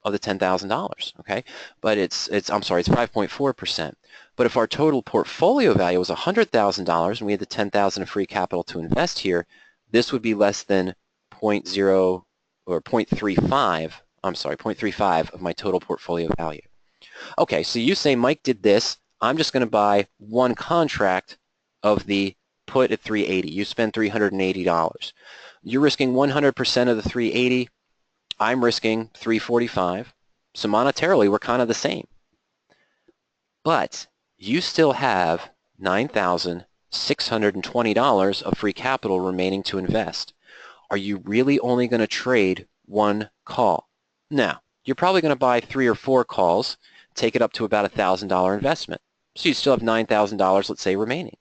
of the $10,000, okay? But it's 5.4%. But if our total portfolio value was $100,000 and we had the $10,000 of free capital to invest here, this would be less than 0.35 of my total portfolio value. Okay, so you say Mike did this. I'm just going to buy one contract of the put at $3.80. You spend $380. You're risking 100% of the $3.80. I'm risking $345. So monetarily, we're kind of the same. But you still have $9,620 of free capital remaining to invest. Are you really only going to trade one call? Now, you're probably going to buy 3 or 4 calls, take it up to about a $1,000 investment. So you still have $9,000, let's say, remaining.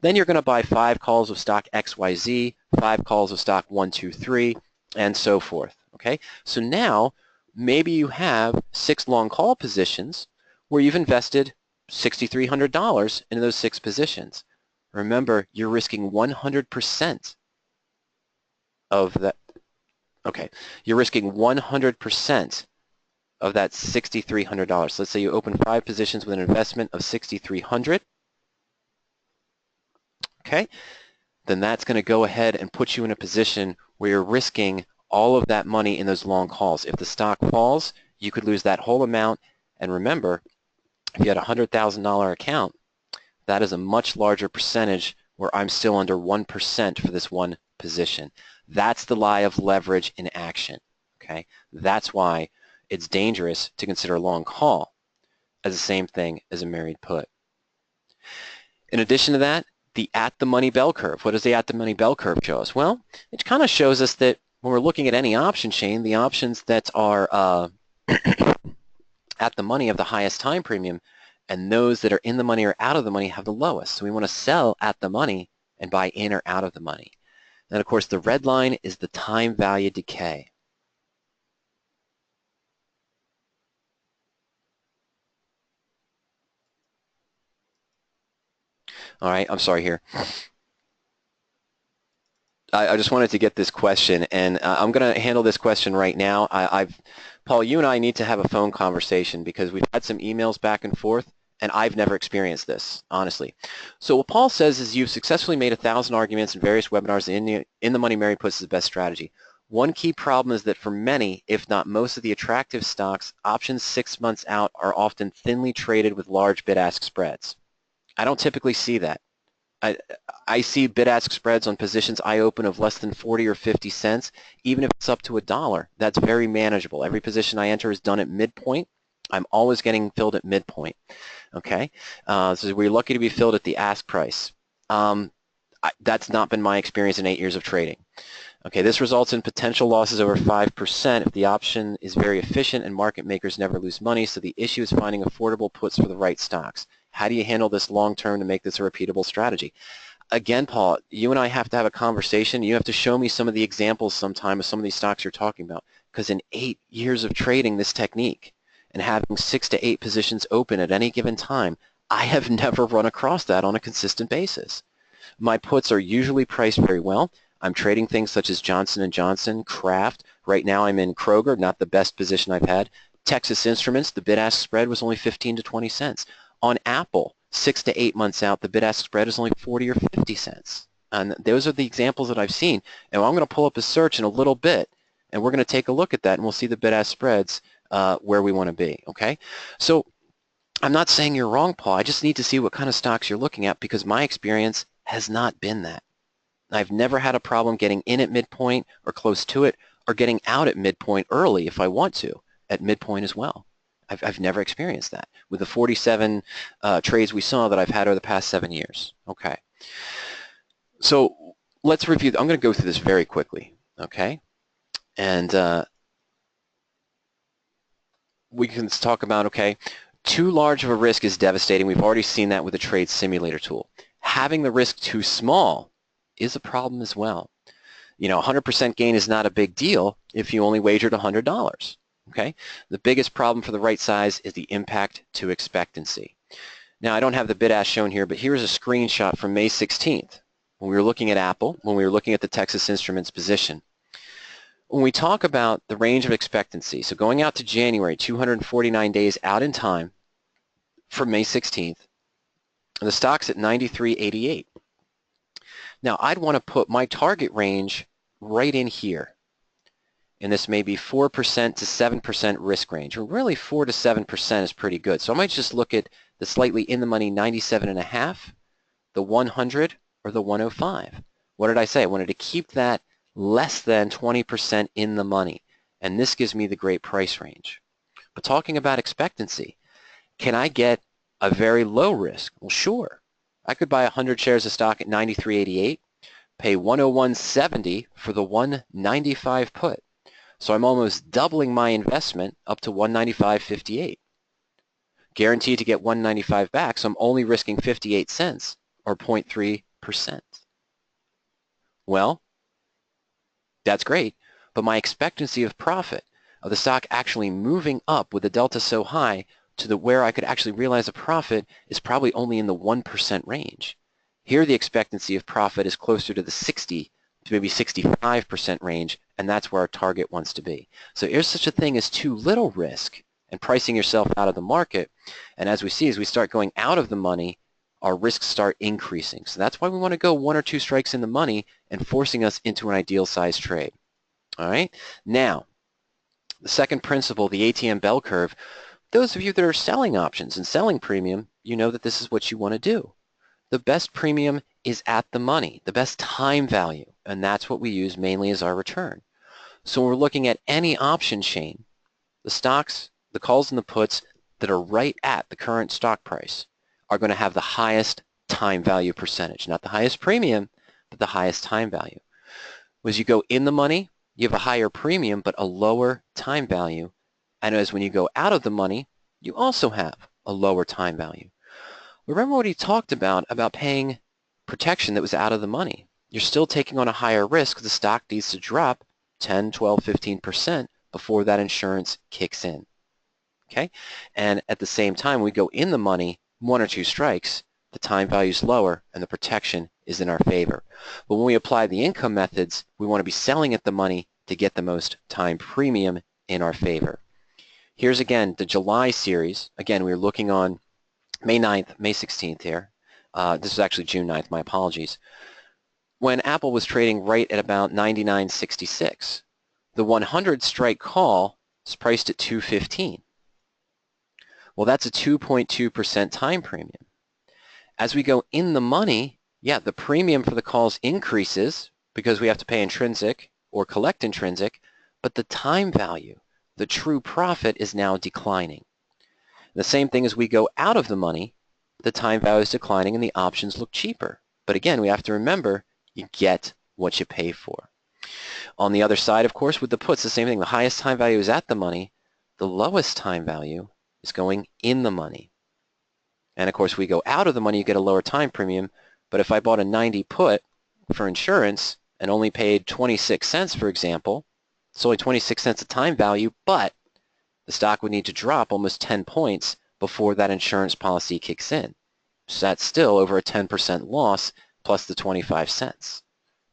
Then you're going to buy 5 calls of stock XYZ, 5 calls of stock 1, 2, 3, and so forth. Okay? So now, maybe you have 6 long call positions where you've invested $6,300 into those 6 positions. Remember, you're risking 100% of that. Okay, you're risking 100% of that $6,300. So let's say you open 5 positions with an investment of $6,300. Okay, then that's going to go ahead and put you in a position where you're risking all of that money in those long calls. If the stock falls, you could lose that whole amount. And remember, if you had a $100,000 account, that is a much larger percentage where I'm still under 1% for this one position. That's the lie of leverage in action. okay? That's why it's dangerous to consider a long call as the same thing as a married put. In addition to that, the at-the-money bell curve. What does the at-the-money bell curve show us? Well, it kind of shows us that when we're looking at any option chain, the options that are at the money have the highest time premium, and those that are in the money or out of the money have the lowest. So we want to sell at the money and buy in or out of the money. And of course, the red line is the time value decay. All right, I'm sorry here. I just wanted to get this question, and I'm going to handle this question right now. Paul, you and I need to have a phone conversation because we've had some emails back and forth, and I've never experienced this, honestly. So what Paul says is you've successfully made 1,000 arguments in various webinars in the money married puts is the best strategy. One key problem is that for many, if not most of the attractive stocks, options 6 months out are often thinly traded with large bid-ask spreads. I don't typically see that. I see bid-ask spreads on positions I open of less than 40 or 50 cents, even if it's up to $1. That's very manageable. Every position I enter is done at midpoint. I'm always getting filled at midpoint. Okay, so we're lucky to be filled at the ask price. That's not been my experience in 8 years of trading. Okay, this results in potential losses over 5% if the option is very efficient and market makers never lose money, so the issue is finding affordable puts for the right stocks. How do you handle this long term to make this a repeatable strategy? Again, Paul, you and I have to have a conversation. You have to show me some of the examples sometime of some of these stocks you're talking about, because in 8 years of trading this technique and having 6 to 8 positions open at any given time, I have never run across that on a consistent basis. My puts are usually priced very well. I'm trading things such as Johnson & Johnson, Kraft. Right now I'm in Kroger, not the best position I've had. Texas Instruments, the bid-ask spread was only 15 to 20 cents. On Apple, 6 to 8 months out, the bid-ask spread is only 40 or 50 cents. And those are the examples that I've seen. And I'm going to pull up a search in a little bit, and we're going to take a look at that, and we'll see the bid-ask spreads where we want to be, okay? So I'm not saying you're wrong, Paul. I just need to see what kind of stocks you're looking at because my experience has not been that. I've never had a problem getting in at midpoint or close to it or getting out at midpoint early if I want to, at midpoint as well. I've never experienced that with the 47 trades we saw that I've had over the past 7 years. Okay. So let's review. I'm going to go through this very quickly, okay? And we can talk about, okay, too large of a risk is devastating. We've already seen that with the trade simulator tool. Having the risk too small is a problem as well. You know, 100% gain is not a big deal if you only wagered $100. Okay, the biggest problem for the right size is the impact to expectancy. Now, I don't have the bid-ask shown here, but here's a screenshot from May 16th when we were looking at Apple, when we were looking at the Texas Instruments position. When we talk about the range of expectancy, so going out to January, 249 days out in time from May 16th, the stock's at 93.88. Now, I'd want to put my target range right in here. And this may be 4% to 7% risk range, or really 4 to 7% is pretty good. So I might just look at the slightly in the money 97.5, the 100, or the 105. What did I say? I wanted to keep that less than 20% in the money, and this gives me the great price range. But talking about expectancy, can I get a very low risk? Well, sure. I could buy 100 shares of stock at 93.88, pay 101.70 for the 195 put. So I'm almost doubling my investment up to 195.58. Guaranteed to get 195 back, so I'm only risking 58 cents or 0.3%. Well, that's great, but my expectancy of profit of the stock actually moving up with the delta so high to where I could actually realize a profit is probably only in the 1% range. Here the expectancy of profit is closer to the 60 to maybe 65% range, and that's where our target wants to be. So there's such a thing as too little risk and pricing yourself out of the market, and as we see, as we start going out of the money, our risks start increasing. So that's why we want to go 1 or 2 strikes in the money and forcing us into an ideal size trade. All right? Now, the second principle, the ATM bell curve, those of you that are selling options and selling premium, you know that this is what you want to do. The best premium is at the money, the best time value, and that's what we use mainly as our return. So when we're looking at any option chain, the stocks, the calls and the puts that are right at the current stock price are going to have the highest time value percentage. Not the highest premium, but the highest time value. As you go in the money, you have a higher premium but a lower time value. And as when you go out of the money, you also have a lower time value. Remember what he talked about paying protection that was out of the money. You're still taking on a higher risk because the stock needs to drop 10, 12, 15% before that insurance kicks in. Okay? And at the same time, we go in the money, 1 or 2 strikes, the time value is lower and the protection is in our favor. But when we apply the income methods, we want to be selling at the money to get the most time premium in our favor. Here's again the July series. Again, we're looking on May 9th, May 16th here. This is actually June 9th, my apologies. When Apple was trading right at about 99.66, the 100 strike call is priced at 215. Well, that's a 2.2% time premium. As we go in the money, yeah, the premium for the calls increases because we have to pay intrinsic or collect intrinsic, but the time value, the true profit, is now declining. The same thing as we go out of the money, the time value is declining and the options look cheaper. But again, we have to remember, you get what you pay for. On the other side, of course, with the puts, the same thing. The highest time value is at the money. The lowest time value is going in the money. And of course, we go out of the money, you get a lower time premium. But if I bought a 90 put for insurance and only paid 26 cents, for example, it's only 26 cents of time value, but the stock would need to drop almost 10 points before that insurance policy kicks in. So that's still over a 10% loss plus the 25 cents.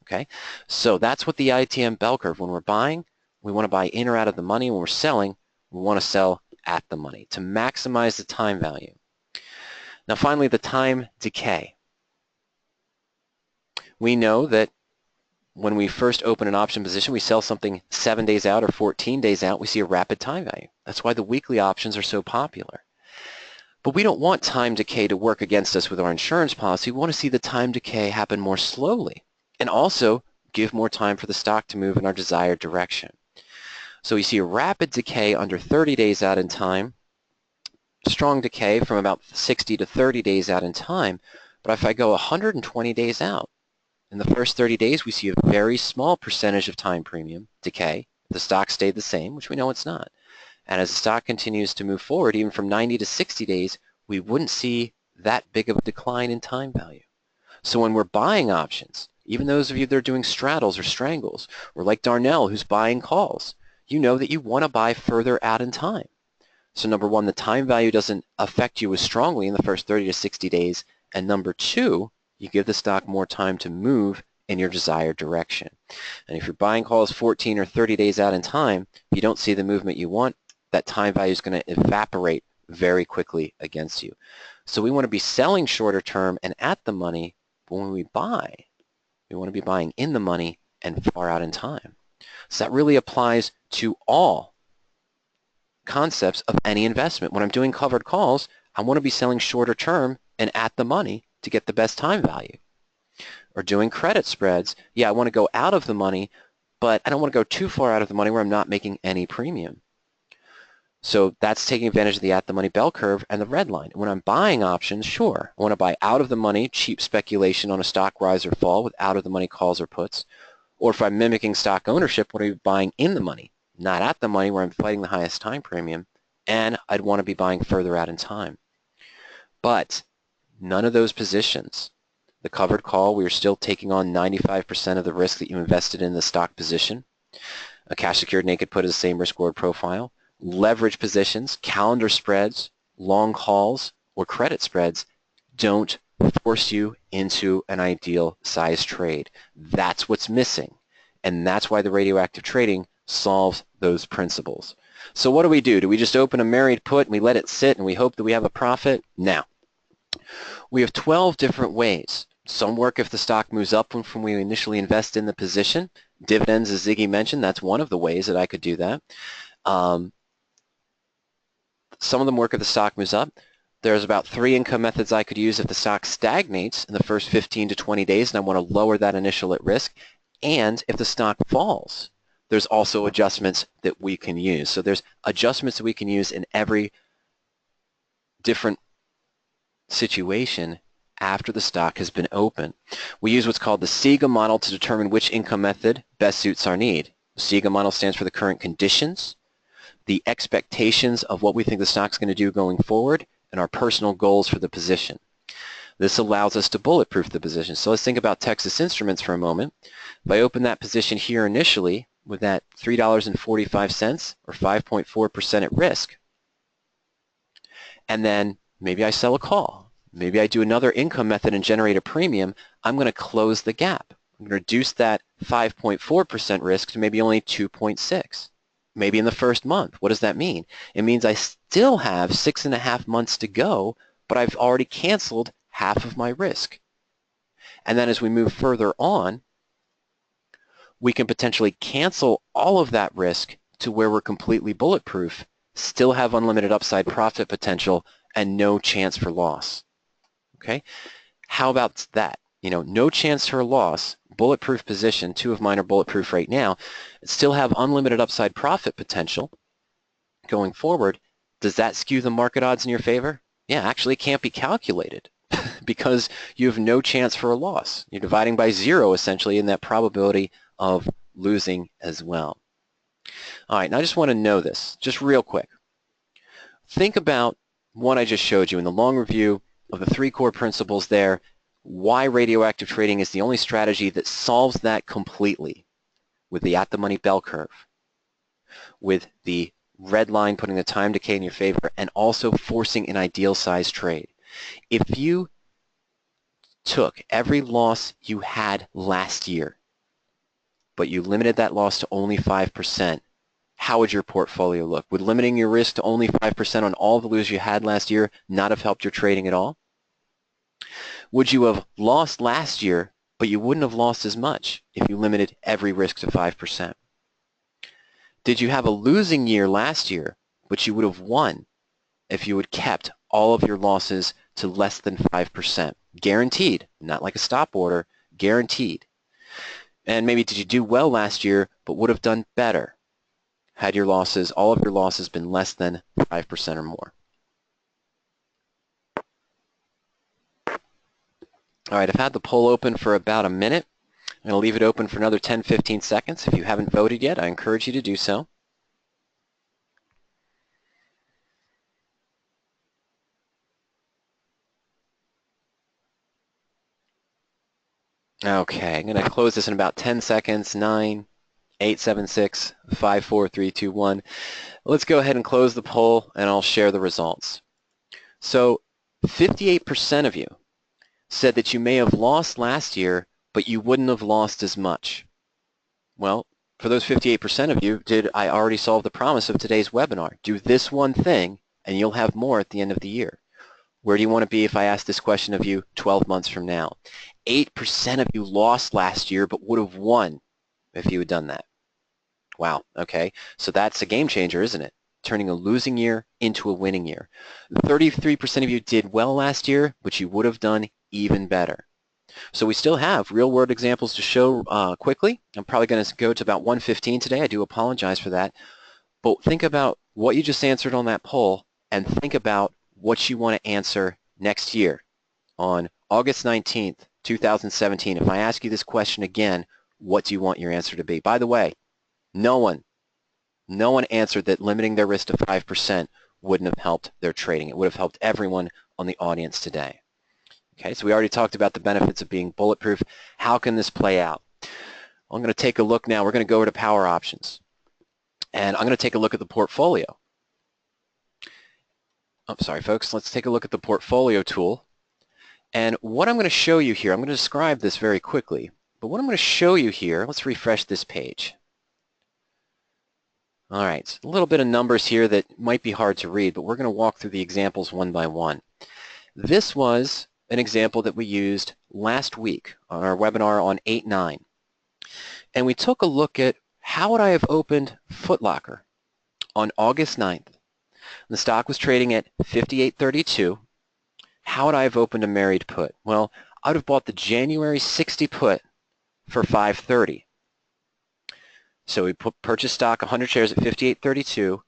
Okay, so that's what the ITM bell curve. When we're buying, we want to buy in or out of the money. When we're selling, we want to sell at the money to maximize the time value. Now finally, the time decay. We know that when we first open an option position, we sell something 7 days out or 14 days out, we see a rapid time value. That's why the weekly options are so popular. But we don't want time decay to work against us with our insurance policy. We want to see the time decay happen more slowly and also give more time for the stock to move in our desired direction. So you see a rapid decay under 30 days out in time, strong decay from about 60 to 30 days out in time. But if I go 120 days out, in the first 30 days, we see a very small percentage of time premium decay. The stock stayed the same, which we know it's not. And as the stock continues to move forward, even from 90 to 60 days, we wouldn't see that big of a decline in time value. So when we're buying options, even those of you that are doing straddles or strangles, or like Darnell who's buying calls, you know that you want to buy further out in time. So number one, the time value doesn't affect you as strongly in the first 30 to 60 days. And number two, you give the stock more time to move in your desired direction. And if you're buying calls 14 or 30 days out in time, if you don't see the movement you want, that time value is going to evaporate very quickly against you. So we want to be selling shorter term and at the money, but when we buy, we want to be buying in the money and far out in time. So that really applies to all concepts of any investment. When I'm doing covered calls, I want to be selling shorter term and at the money to get the best time value. Or doing credit spreads, yeah, I want to go out of the money, but I don't want to go too far out of the money where I'm not making any premium. So that's taking advantage of the at the money bell curve and the red line. When I'm buying options, sure, I want to buy out of the money, cheap speculation on a stock rise or fall with out of the money calls or puts. Or if I'm mimicking stock ownership, what are you buying in the money, not at the money where I'm fighting the highest time premium, and I'd want to be buying further out in time. But none of those positions, the covered call, we are still taking on 95% of the risk that you invested in the stock position. A cash secured naked put is the same risk reward profile. Leverage positions, calendar spreads, long calls, or credit spreads don't force you into an ideal size trade. That's what's missing. And that's why the radioactive trading solves those principles. So what do? Do we just open a married put and we let it sit and we hope that we have a profit? No. We have 12 different ways. Some work if the stock moves up from when we initially invest in the position. Dividends, as Ziggy mentioned, that's one of the ways that I could do that. Some of them work if the stock moves up. There's about 3 income methods I could use if the stock stagnates in the first 15 to 20 days and I want to lower that initial at risk, and if the stock falls. there's also adjustments that we can use. So there's adjustments that we can use in every different situation after the stock has been open. We use what's called the SIGA model to determine which income method best suits our need. The SIGA model stands for the current conditions, the expectations of what we think the stock's going to do going forward, and our personal goals for the position. This allows us to bulletproof the position. So let's think about Texas Instruments for a moment. If I open that position here initially with that $3.45 or 5.4% at risk, and then maybe I sell a call, maybe I do another income method and generate a premium, I'm going to close the gap. I'm going to reduce that 5.4% risk to maybe only 2.6. Maybe in the first month. What does that mean? It means I still have 6.5 months to go, but I've already canceled half of my risk. And then as we move further on, we can potentially cancel all of that risk to where we're completely bulletproof, still have unlimited upside profit potential, and no chance for loss. Okay? How about that? You know, no chance for a loss, bulletproof position, 2 of mine are bulletproof right now, still have unlimited upside profit potential going forward. Does that skew the market odds in your favor? Yeah, actually it can't be calculated because you have no chance for a loss. You're dividing by 0 essentially in that probability of losing as well. All right, now I just want to know this, just real quick. Think about what I just showed you in the long review of the 3 core principles there, why radioactive trading is the only strategy that solves that completely, with the at-the-money bell curve, with the red line putting the time decay in your favor, and also forcing an ideal size trade. If you took every loss you had last year, but you limited that loss to only 5%, how would your portfolio look? Would limiting your risk to only 5% on all the losses you had last year not have helped your trading at all? Would you have lost last year, but you wouldn't have lost as much if you limited every risk to 5%? Did you have a losing year last year, but you would have won if you had kept all of your losses to less than 5%? Guaranteed, not like a stop order, guaranteed. And maybe did you do well last year, but would have done better had your losses, all of your losses, been less than 5% or more? All right, I've had the poll open for about a minute. I'm going to leave it open for another 10-15 seconds. If you haven't voted yet, I encourage you to do so. Okay, I'm going to close this in about 10 seconds. 9, 8, 7, 6, 5, 4, 3, 2, 1. Let's go ahead and close the poll, and I'll share the results. So 58% of you said that you may have lost last year, but you wouldn't have lost as much. Well, for those 58% of you, did I already solve the promise of today's webinar? Do this one thing, and you'll have more at the end of the year. Where do you want to be if I ask this question of you 12 months from now? 8% of you lost last year, but would have won if you had done that. Wow, okay. So that's a game changer, isn't it? Turning a losing year into a winning year. 33% of you did well last year, but you would have done even better. So we still have real-world examples to show quickly. I'm probably going to go to about 1:15 today. I do apologize for that. But think about what you just answered on that poll, and think about what you want to answer next year on August 19th, 2017. If I ask you this question again, what do you want your answer to be? By the way, no one answered that limiting their risk to 5% wouldn't have helped their trading. It would have helped everyone on the audience today. Okay, so we already talked about the benefits of being bulletproof. How can this play out? I'm going to take a look now. We're going to go over to power options. And I'm going to take a look at the portfolio. I'm sorry, folks. Let's take a look at the portfolio tool. And what I'm going to show you here, I'm going to describe this very quickly. But what I'm going to show you here, let's refresh this page. All right, a little bit of numbers here that might be hard to read, but we're going to walk through the examples one by one. This was an example that we used last week on our webinar on 8/9. And we took a look at how would I have opened Foot Locker on August 9th. The stock was trading at 58.32. How would I have opened a married put? Well, I would have bought the January 60 put for 5.30. So we purchase stock 100 shares at 58.32,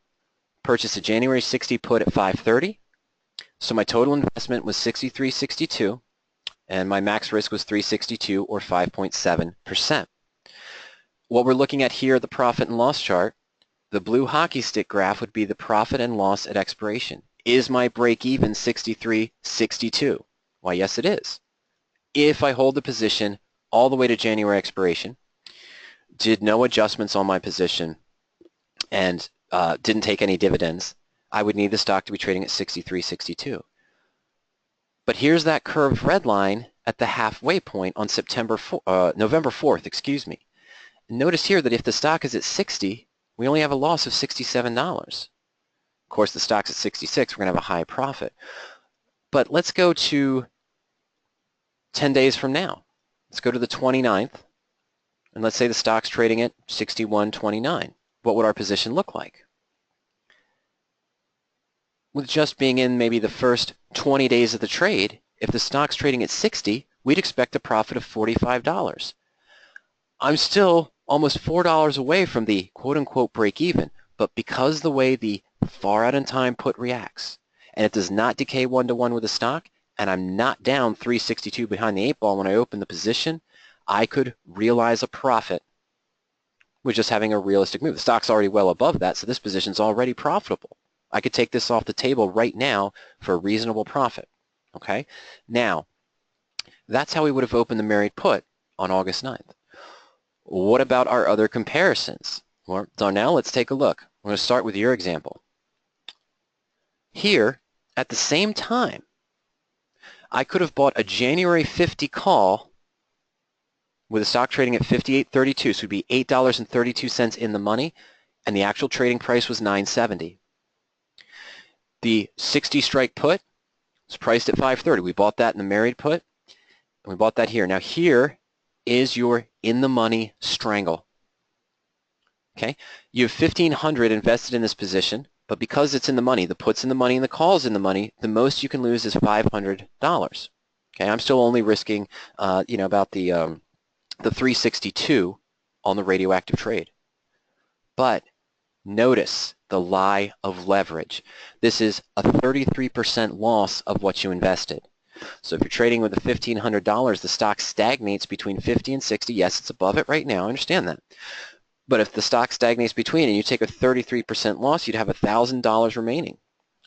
purchase a January 60 put at 5.30. So my total investment was 63.62, and my max risk was 362 or 5.7%. What we're looking at here, the profit and loss chart, the blue hockey stick graph would be the profit and loss at expiration. Is my break even 63.62? Why, yes, it is. If I hold the position all the way to January expiration, did no adjustments on my position, and didn't take any dividends, I would need the stock to be trading at 63.62. But here's that curved red line at the halfway point on November 4th, excuse me. Notice here that if the stock is at 60, we only have a loss of $67. Of course, the stock's at 66, we're going to have a high profit. But let's go to 10 days from now. Let's go to the 29th, and let's say the stock's trading at 61.29. What would our position look like? With just being in maybe the first 20 days of the trade, if the stock's trading at 60, we'd expect a profit of $45. I'm still almost $4 away from the quote-unquote break-even, but because the way the far out in time put reacts, and it does not decay one-to-one with the stock, and I'm not down 362 behind the 8 ball when I open the position, I could realize a profit with just having a realistic move. The stock's already well above that, so this position's already profitable. I could take this off the table right now for a reasonable profit. Okay? Now, that's how we would have opened the married put on August 9th. What about our other comparisons? Well, so now let's take a look. We're going to start with your example. Here, at the same time, I could have bought a January 50 call with the stock trading at 58.32, so it would be $8.32 in the money, and the actual trading price was $9.70. The 60 strike put was priced at $5.30. We bought that in the married put, and we bought that here. Now here is your in-the-money strangle. Okay, you have $1,500 invested in this position, but because it's in the money, the put's in the money and the call's in the money, the most you can lose is $500. Okay, I'm still only risking, about the 362 on the radioactive trade. But notice the lie of leverage. This is a 33% loss of what you invested. So if you're trading with the $1,500, the stock stagnates between 50 and 60. Yes, it's above it right now. I understand that. But if the stock stagnates between and you take a 33% loss, you'd have $1,000 remaining.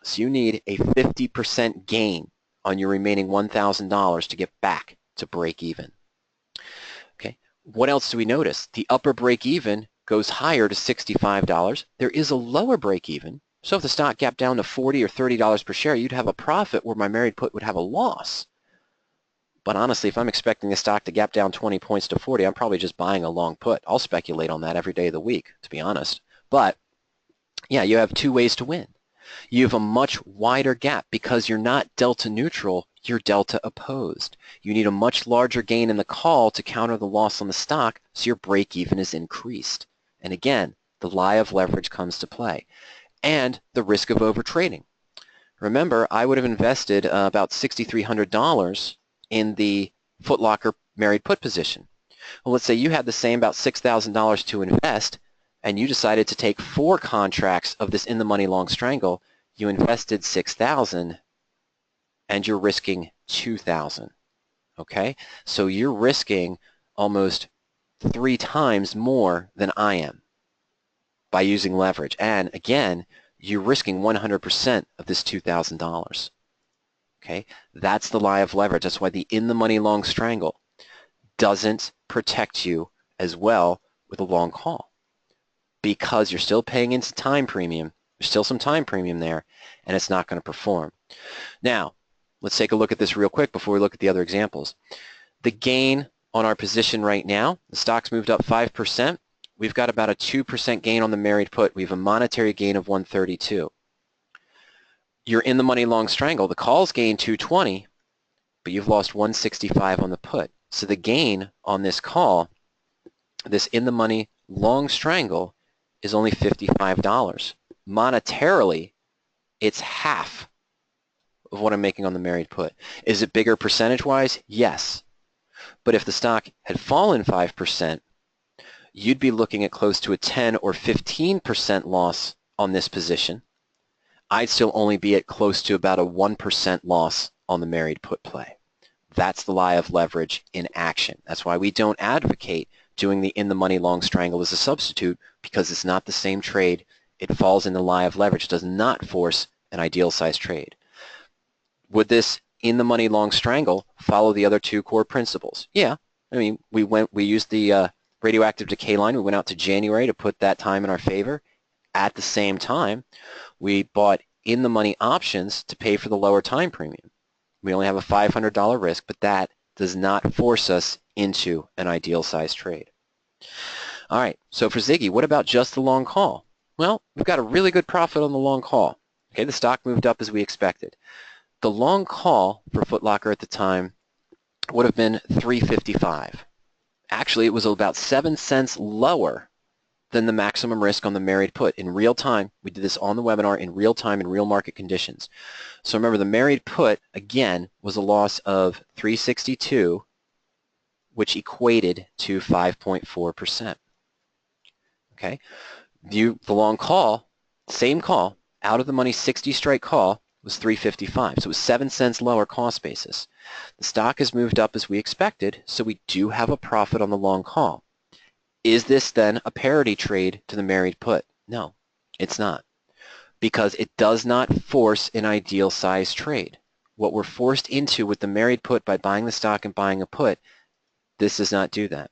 So you need a 50% gain on your remaining $1,000 to get back to break even. Okay. What else do we notice? The upper break even goes higher to $65. There is a lower break even. So if the stock gapped down to $40 or $30 per share, you'd have a profit where my married put would have a loss. But honestly, if I'm expecting the stock to gap down 20 points to 40, I'm probably just buying a long put. I'll speculate on that every day of the week, to be honest. But yeah, you have two ways to win. You have a much wider gap because you're not delta neutral, you're delta opposed. You need a much larger gain in the call to counter the loss on the stock, so your break even is increased. And again, the lie of leverage comes to play. And the risk of overtrading. Remember, I would have invested about $6,300 in the Foot Locker married put position. Well, let's say you had the same about $6,000 to invest, and you decided to take 4 contracts of this in-the-money long strangle. You invested $6,000, and you're risking $2,000. Okay, so you're risking almost 3 times more than I am by using leverage. And again, you're risking 100% of this $2,000. Okay, that's the lie of leverage. That's why the in-the-money long strangle doesn't protect you as well with a long call, because you're still paying into time premium. There's still some time premium there, and it's not going to perform. Now, let's take a look at this real quick before we look at the other examples. The gain on our position right now, the stock's moved up 5%. We've got about a 2% gain on the married put. We have a monetary gain of 132. You're in the money long strangle. The call's gained 220, but you've lost 165 on the put. So the gain on this call, this in the money long strangle, is only $55. Monetarily, it's half of what I'm making on the married put. Is it bigger percentage-wise? Yes. But if the stock had fallen 5%, you'd be looking at close to a 10 or 15% loss on this position. I'd still only be at close to about a 1% loss on the married put play. That's the lie of leverage in action. That's why we don't advocate doing the in-the-money long strangle as a substitute, because it's not the same trade. It falls in the lie of leverage. It does not force an ideal size trade. Would this in-the-money long strangle follow the other two core principles? Yeah. I mean, we used the radioactive decay line. We went out to January to put that time in our favor. At the same time, we bought in-the-money options to pay for the lower time premium. We only have a $500 risk, but that does not force us into an ideal size trade. All right, so for Ziggy, what about just the long call? Well, we've got a really good profit on the long call. Okay, the stock moved up as we expected. The long call for Foot Locker at the time would have been $3.55. Actually, it was about 7 cents lower than the maximum risk on the married put in real time. We did this on the webinar in real time in real market conditions. So remember, the married put, again, was a loss of $3.62, which equated to 5.4%. Okay, the long call, same call, out of the money 60 strike call was $3.55. So it was 7 cents lower cost basis. The stock has moved up as we expected, so we do have a profit on the long call. Is this then a parity trade to the married put? No, it's not, because it does not force an ideal size trade. What we're forced into with the married put by buying the stock and buying a put, this does not do that.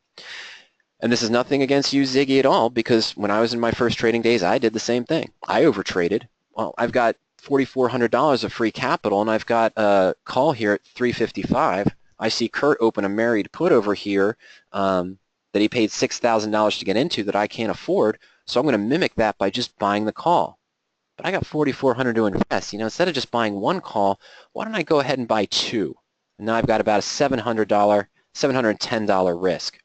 And this is nothing against you, Ziggy, at all, because when I was in my first trading days, I did the same thing. I overtraded. Well, I've got $4,400 of free capital, and I've got a call here at $3.55. I see Kurt open a married put over here that he paid $6,000 to get into that I can't afford, so I'm going to mimic that by just buying the call. But I got $4,400 to invest. You know, instead of just buying one call, why don't I go ahead and buy two? And now I've got about a $710 risk,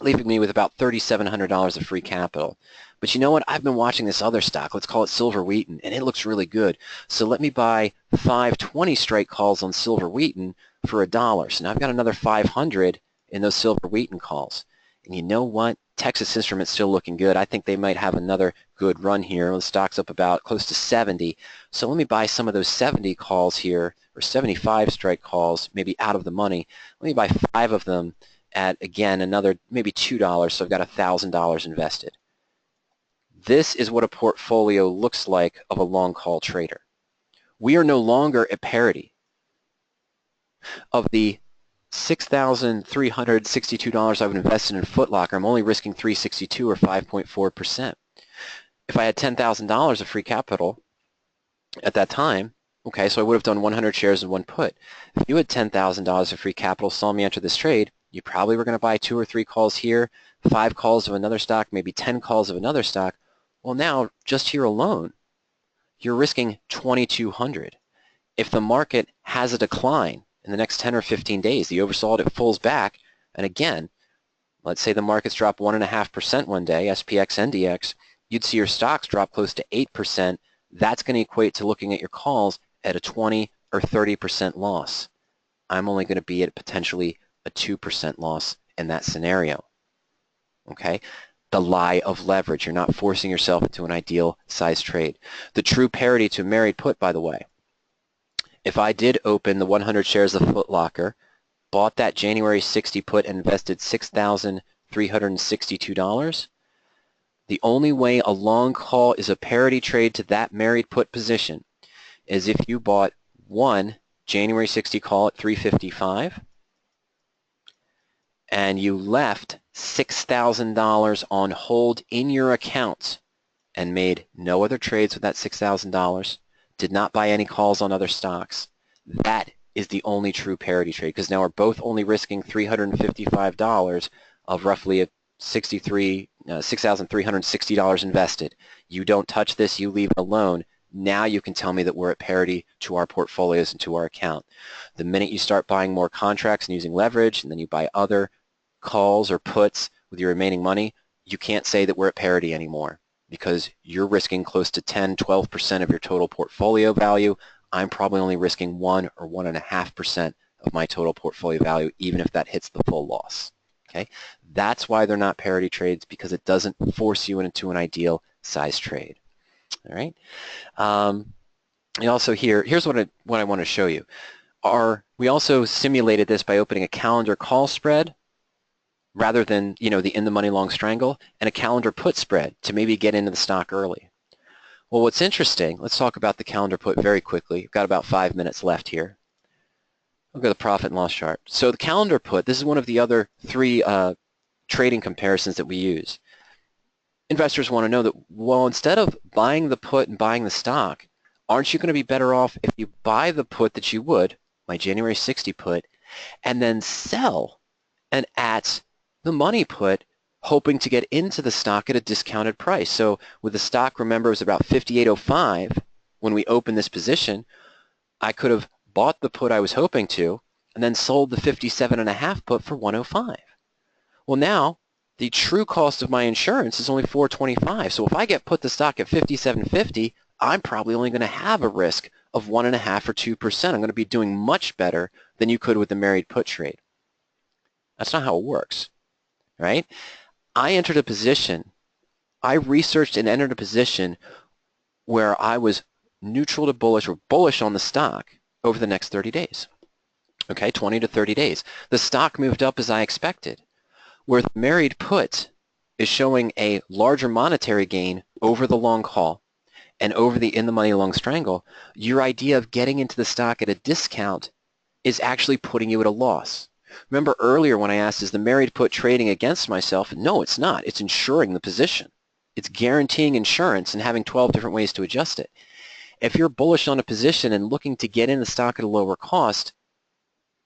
leaving me with about $3,700 of free capital. But you know what? I've been watching this other stock, let's call it Silver Wheaton, and it looks really good. So let me buy 5 20 strike calls on Silver Wheaton for $1. So now I've got another 500 in those Silver Wheaton calls. And you know what? Texas Instruments still looking good. I think they might have another good run here. The stock's up about close to 70. So let me buy some of those 70 calls here, or 75 strike calls, maybe out of the money. Let me buy 5 of them at, again, another maybe $2, so I've got $1,000 invested. This is what a portfolio looks like of a long call trader. We are no longer at parity. Of the $6,362 I've invested in Foot Locker, I'm only risking $362 or 5.4%. If I had $10,000 of free capital at that time, okay, so I would have done 100 shares and one put. If you had $10,000 of free capital, saw me enter this trade, you probably were going to buy 2 or 3 calls here, 5 calls of another stock, maybe 10 calls of another stock. Well, now, just here alone, you're risking $2,200. If the market has a decline in the next 10 or 15 days, the oversold, it pulls back, and again, let's say the markets drop 1.5% one day, SPX, NDX, you'd see your stocks drop close to 8%. That's going to equate to looking at your calls at a 20 or 30% loss. I'm only going to be at potentially a 2% loss in that scenario. Okay? The lie of leverage. You're not forcing yourself into an ideal size trade. The true parity to a married put, by the way, if I did open the 100 shares of Foot Locker, bought that January 60 put and invested $6,362, the only way a long call is a parity trade to that married put position is if you bought one January 60 call at $3.55 and you left $6,000 on hold in your account and made no other trades with that $6,000, did not buy any calls on other stocks. That is the only true parity trade, because now we're both only risking $355 of roughly a $6,360 invested. You don't touch this, you leave it alone. Now you can tell me that we're at parity to our portfolios and to our account. The minute you start buying more contracts and using leverage, and then you buy other calls or puts with your remaining money, you can't say that we're at parity anymore, because you're risking close to 10, 12% of your total portfolio value. I'm probably only risking 1 or 1.5% of my total portfolio value, even if that hits the full loss. Okay, that's why they're not parity trades, because it doesn't force you into an ideal size trade. All right. And also here's what I want to show you. We also simulated this by opening a calendar call spread rather than, the in the money long strangle, and a calendar put spread to maybe get into the stock early. Well, what's interesting, let's talk about the calendar put very quickly. We've got about 5 minutes left here. Look at the profit and loss chart. So the calendar put, this is one of the other 3 trading comparisons that we use. Investors want to know that, well, instead of buying the put and buying the stock, aren't you going to be better off if you buy the put that you would, my January 60 put, and then sell and at the money put, hoping to get into the stock at a discounted price? So with the stock, remember, it was about 58.05 when we opened this position. I could have bought the put I was hoping to and then sold the 57.5 put for 105. Well, now the true cost of my insurance is only 425. So if I get put the stock at 57.50, I'm probably only going to have a risk of 1.5 or 2%. I'm going to be doing much better than you could with the married put trade. That's not how it works, right? I entered a position, I researched and entered a position where I was neutral to bullish or bullish on the stock over the next 30 days, okay, 20 to 30 days. The stock moved up as I expected, where the married put is showing a larger monetary gain over the long call and over the in the money long strangle. Your idea of getting into the stock at a discount is actually putting you at a loss. Remember earlier when I asked, is the married put trading against myself? No, it's not. It's insuring the position. It's guaranteeing insurance and having 12 different ways to adjust it. If you're bullish on a position and looking to get in the stock at a lower cost,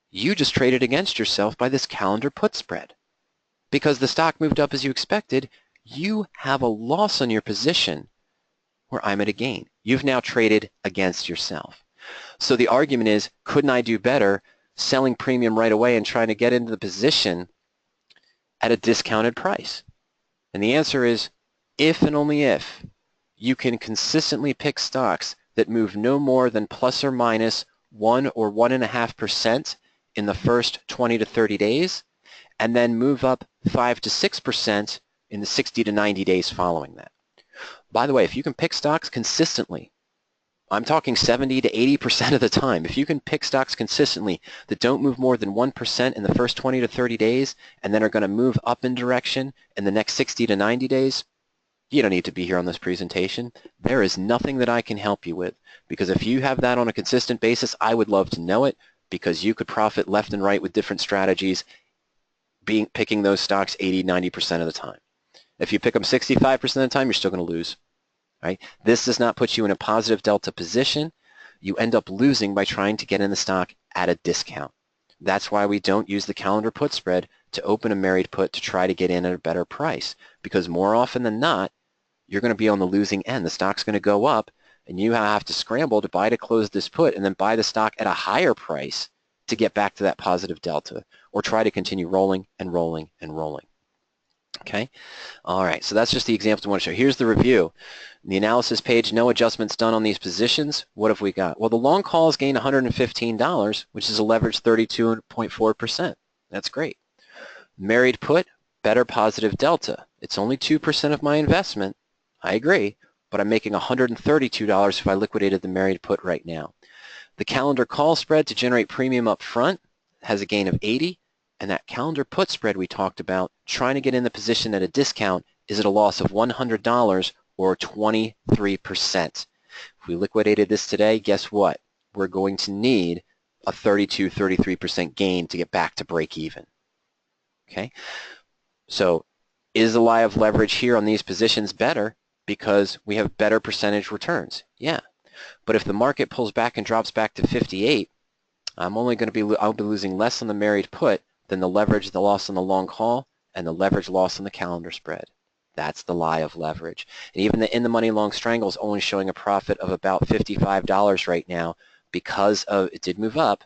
you just traded against yourself by this calendar put spread. Because the stock moved up as you expected, you have a loss on your position where I'm at a gain. You've now traded against yourself. So the argument is, couldn't I do better selling premium right away and trying to get into the position at a discounted price? And the answer is, if and only if you can consistently pick stocks that move no more than plus or minus 1 or 1.5% in the first 20 to 30 days, and then move up 5 to 6% in the 60 to 90 days following that. By the way, if you can pick stocks consistently, I'm talking 70 to 80% of the time. If you can pick stocks consistently that don't move more than 1% in the first 20 to 30 days and then are going to move up in direction in the next 60 to 90 days, you don't need to be here on this presentation. There is nothing that I can help you with, because if you have that on a consistent basis, I would love to know it, because you could profit left and right with different strategies, picking those stocks 80, 90% of the time. If you pick them 65% of the time, you're still going to lose. Right? This does not put you in a positive delta position. You end up losing by trying to get in the stock at a discount. That's why we don't use the calendar put spread to open a married put to try to get in at a better price, because more often than not, you're going to be on the losing end. The stock's going to go up, and you have to scramble to buy to close this put and then buy the stock at a higher price to get back to that positive delta, or try to continue rolling and rolling and rolling. Okay? All right, so that's just the example I want to show. Here's the review. The analysis page, no adjustments done on these positions. What have we got? Well, the long calls gained $115, which is a leverage 32.4%. That's great. Married put, better positive delta. It's only 2% of my investment. I agree, but I'm making $132 if I liquidated the married put right now. The calendar call spread to generate premium up front has a gain of 80, and that calendar put spread we talked about, trying to get in the position at a discount, is at a loss of $100 or 23%. If we liquidated this today, guess what? We're going to need a 32, 33% gain to get back to break even. Okay? So is the lie of leverage here on these positions better because we have better percentage returns? Yeah. But if the market pulls back and drops back to 58, I'll be losing less on the married put than the leverage, the loss on the long call, and the leverage loss on the calendar spread. That's the lie of leverage. And even the in-the-money long strangle is only showing a profit of about $55 right now because of, it did move up,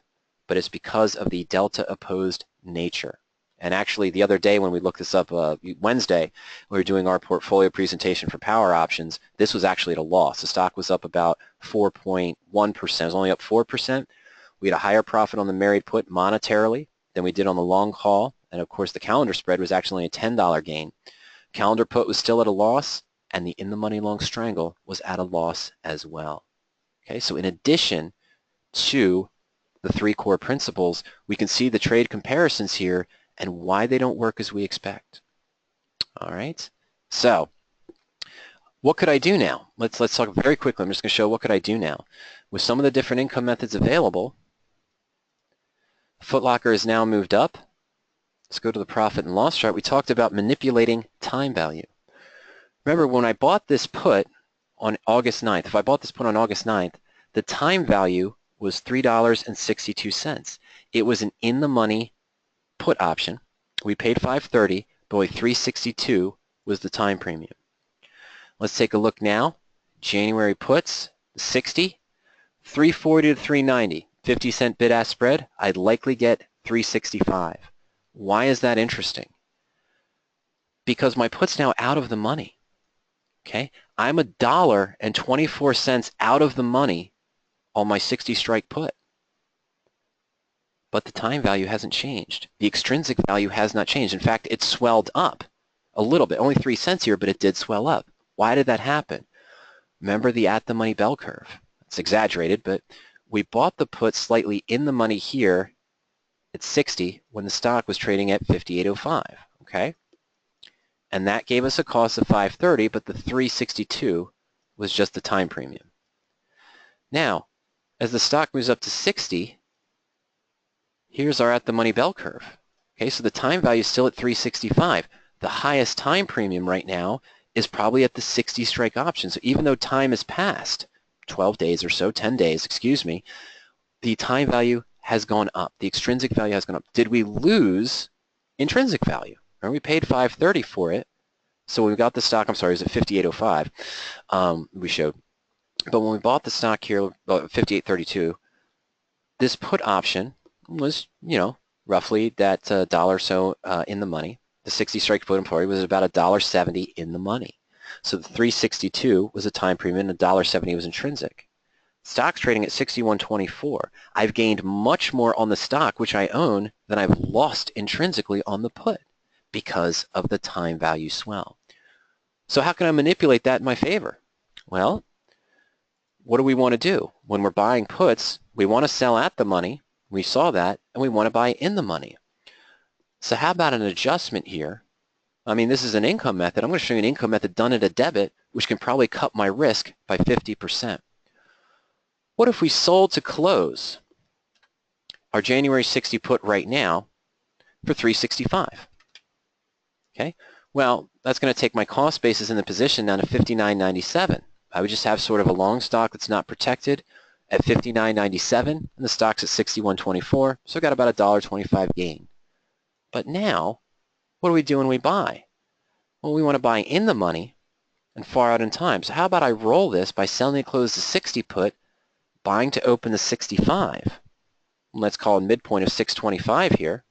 but it's because of the delta opposed nature. And actually the other day when we looked this up, Wednesday, we were doing our portfolio presentation for power options, this was actually at a loss. The stock was up about 4.1%. It was only up 4%. We had a higher profit on the married put monetarily than we did on the long call And of course, the calendar spread was actually a $10 gain. Calendar put was still at a loss, and the in-the-money long strangle was at a loss as well. Okay, so in addition to the three core principles, we can see the trade comparisons here and why they don't work as we expect. All right, so what could I do now? Let's talk very quickly. I'm just going to show what could I do now. With some of the different income methods available, Foot Locker is now moved up. Let's go to the profit and loss chart. We talked about manipulating time value. Remember, when I bought this put on August 9th, if I bought this put on August 9th, the time value was $3.62. It was an in-the-money put option. We paid $5.30, but only $3.62 was the time premium. Let's take a look now. January puts, 60, 340 to 390, 50-cent bid-ask spread. I'd likely get 365. Why is that interesting? Because my put's now out of the money. Okay, I'm $1.24 out of the money on my 60 strike put. But the time value hasn't changed. The extrinsic value has not changed. In fact, it swelled up a little bit, only 3 cents here, but it did swell up. Why did that happen? Remember the at the money bell curve. It's exaggerated, but we bought the put slightly in the money here at 60 when the stock was trading at 58.05, okay? And that gave us a cost of $5.30, but the 362 was just the time premium. Now, as the stock moves up to 60, here's our at-the-money bell curve. Okay, so the time value is still at 365. The highest time premium right now is probably at the 60 strike option. So even though time has passed, 12 days or so, 10 days, excuse me, the time value has gone up. The extrinsic value has gone up. Did we lose intrinsic value? Remember, we paid $5.30 for it. So when we got the stock, I'm sorry, it was at 58.05, we showed. But when we bought the stock here, 58.32, this put option was, roughly that dollar or so in the money. The 60 strike put employee was about $1.70 in the money. So the 362 was a time premium and $1.70 was intrinsic. Stock's trading at 61.24. I've gained much more on the stock, which I own, than I've lost intrinsically on the put because of the time value swell. So how can I manipulate that in my favor? Well, what do we want to do? When we're buying puts, we want to sell at the money. We saw that, and we want to buy in the money. So how about an adjustment here? I mean, this is an income method. I'm going to show you an income method done at a debit, which can probably cut my risk by 50%. What if we sold to close our January 60 put right now for $365? Okay, well, that's going to take my cost basis in the position down to $59.97. I would just have sort of a long stock that's not protected at $59.97, and the stock's at $61.24, so I got about $1.25 gain. But now, what do we do when we buy? Well, we want to buy in the money and far out in time. So how about I roll this by selling to close the 60 put, buying to open the 65. Let's call a midpoint of 625 here.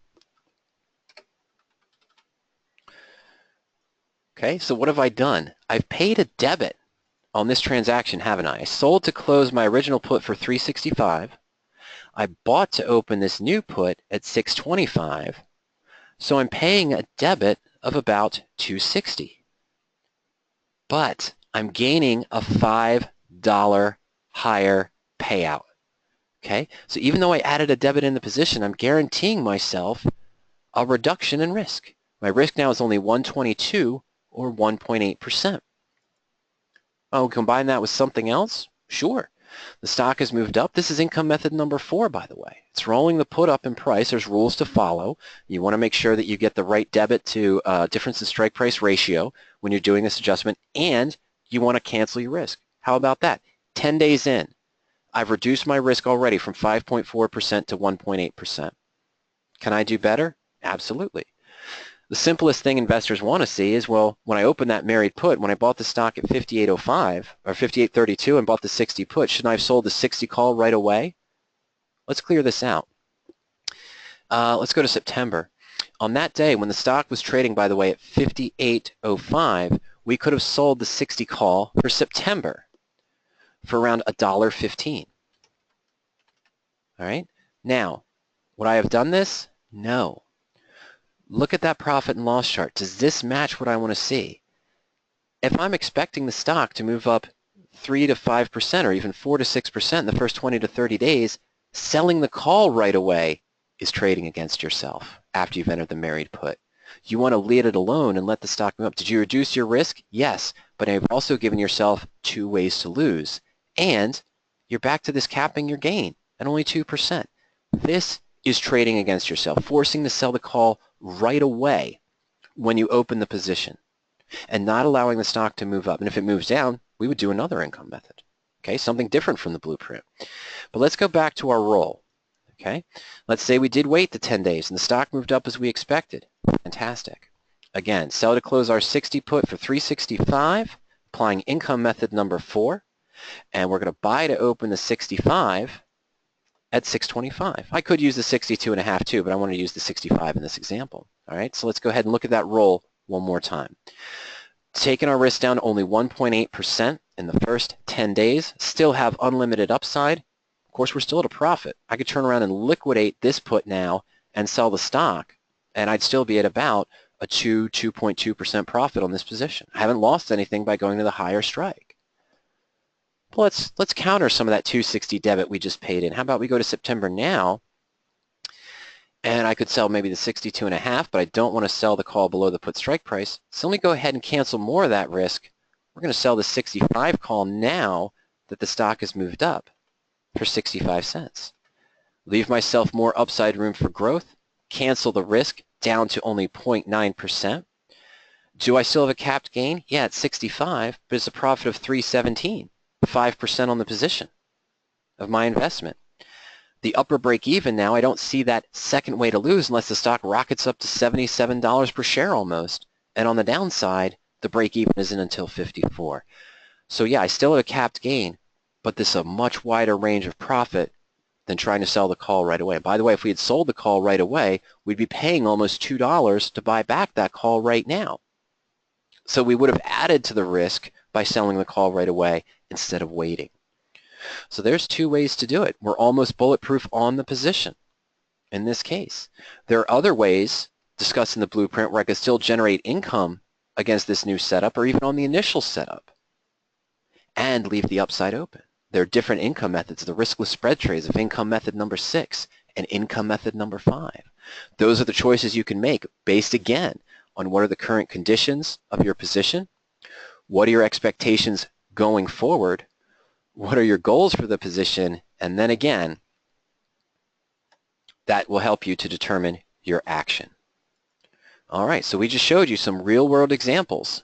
Okay, so what have I done? I've paid a debit on this transaction, haven't I? I sold to close my original put for $365. I bought to open this new put at $625. So I'm paying a debit of about $260. But I'm gaining a $5 higher payout. Okay, so even though I added a debit in the position, I'm guaranteeing myself a reduction in risk. My risk now is only 122 or 1.8%. Oh, combine that with something else? Sure. The stock has moved up. This is income method number 4, by the way. It's rolling the put up in price. There's rules to follow. You want to make sure that you get the right debit to difference in strike price ratio when you're doing this adjustment, and you want to cancel your risk. How about that? 10 days in, I've reduced my risk already from 5.4% to 1.8%. Can I do better? Absolutely. The simplest thing investors want to see is, well, when I open that married put, when I bought the stock at 58.05 or 58.32 and bought the 60 put, shouldn't I have sold the 60 call right away? Let's clear this out. Let's go to September. On that day, when the stock was trading, by the way, at 58.05, we could have sold the 60 call for September for around $1.15. All right. Now, would I have done this? No. look at that profit and loss chart. Does this match what I want to see? If I'm expecting the stock to move up 3 to 5% or even 4 to 6% in the first 20 to 30 days, selling the call right away is trading against yourself after you've entered the married put. You want to leave it alone and let the stock move up. Did you reduce your risk? Yes, but you've also given yourself 2 ways to lose. And you're back to this capping your gain at only 2%. This is trading against yourself, forcing to sell the call right away when you open the position and not allowing the stock to move up. And if it moves down, we would do another income method, okay, something different from the blueprint. But let's go back to our roll, okay? Let's say we did wait the 10 days and the stock moved up as we expected. Fantastic. Again, sell to close our 60 put for 365, applying income method number 4, and we're going to buy to open the 65 at 625. I could use the 62.5 too, but I want to use the 65 in this example. All right, so let's go ahead and look at that roll one more time. Taking our risk down to only 1.8% in the first 10 days, still have unlimited upside. Of course, we're still at a profit. I could turn around and liquidate this put now and sell the stock, and I'd still be at about a 2.2% profit on this position. I haven't lost anything by going to the higher strike. Well, let's counter some of that 260 debit we just paid in. How about we go to September now, and I could sell maybe the 62.5, but I don't want to sell the call below the put strike price. So let me go ahead and cancel more of that risk. We're going to sell the 65 call now that the stock has moved up for 65 cents. Leave myself more upside room for growth. Cancel the risk down to only 0.9%. Do I still have a capped gain? Yeah, it's 65, but it's a profit of 317. 5% on the position of my investment. The upper break even now, I don't see that second way to lose unless the stock rockets up to $77 per share almost. And on the downside, the break even isn't until 54. So yeah, I still have a capped gain, but this is a much wider range of profit than trying to sell the call right away. And by the way, if we had sold the call right away, we'd be paying almost $2 to buy back that call right now. So we would have added to the risk by selling the call right away instead of waiting. So there's 2 ways to do it. We're almost bulletproof on the position in this case. There are other ways discussed in the blueprint where I could still generate income against this new setup or even on the initial setup and leave the upside open. There are different income methods, the riskless spread trades of income method number 6 and income method number 5. Those are the choices you can make based, again, on what are the current conditions of your position, what are your expectations going forward, what are your goals for the position, and then again, that will help you to determine your action. All right, so we just showed you some real-world examples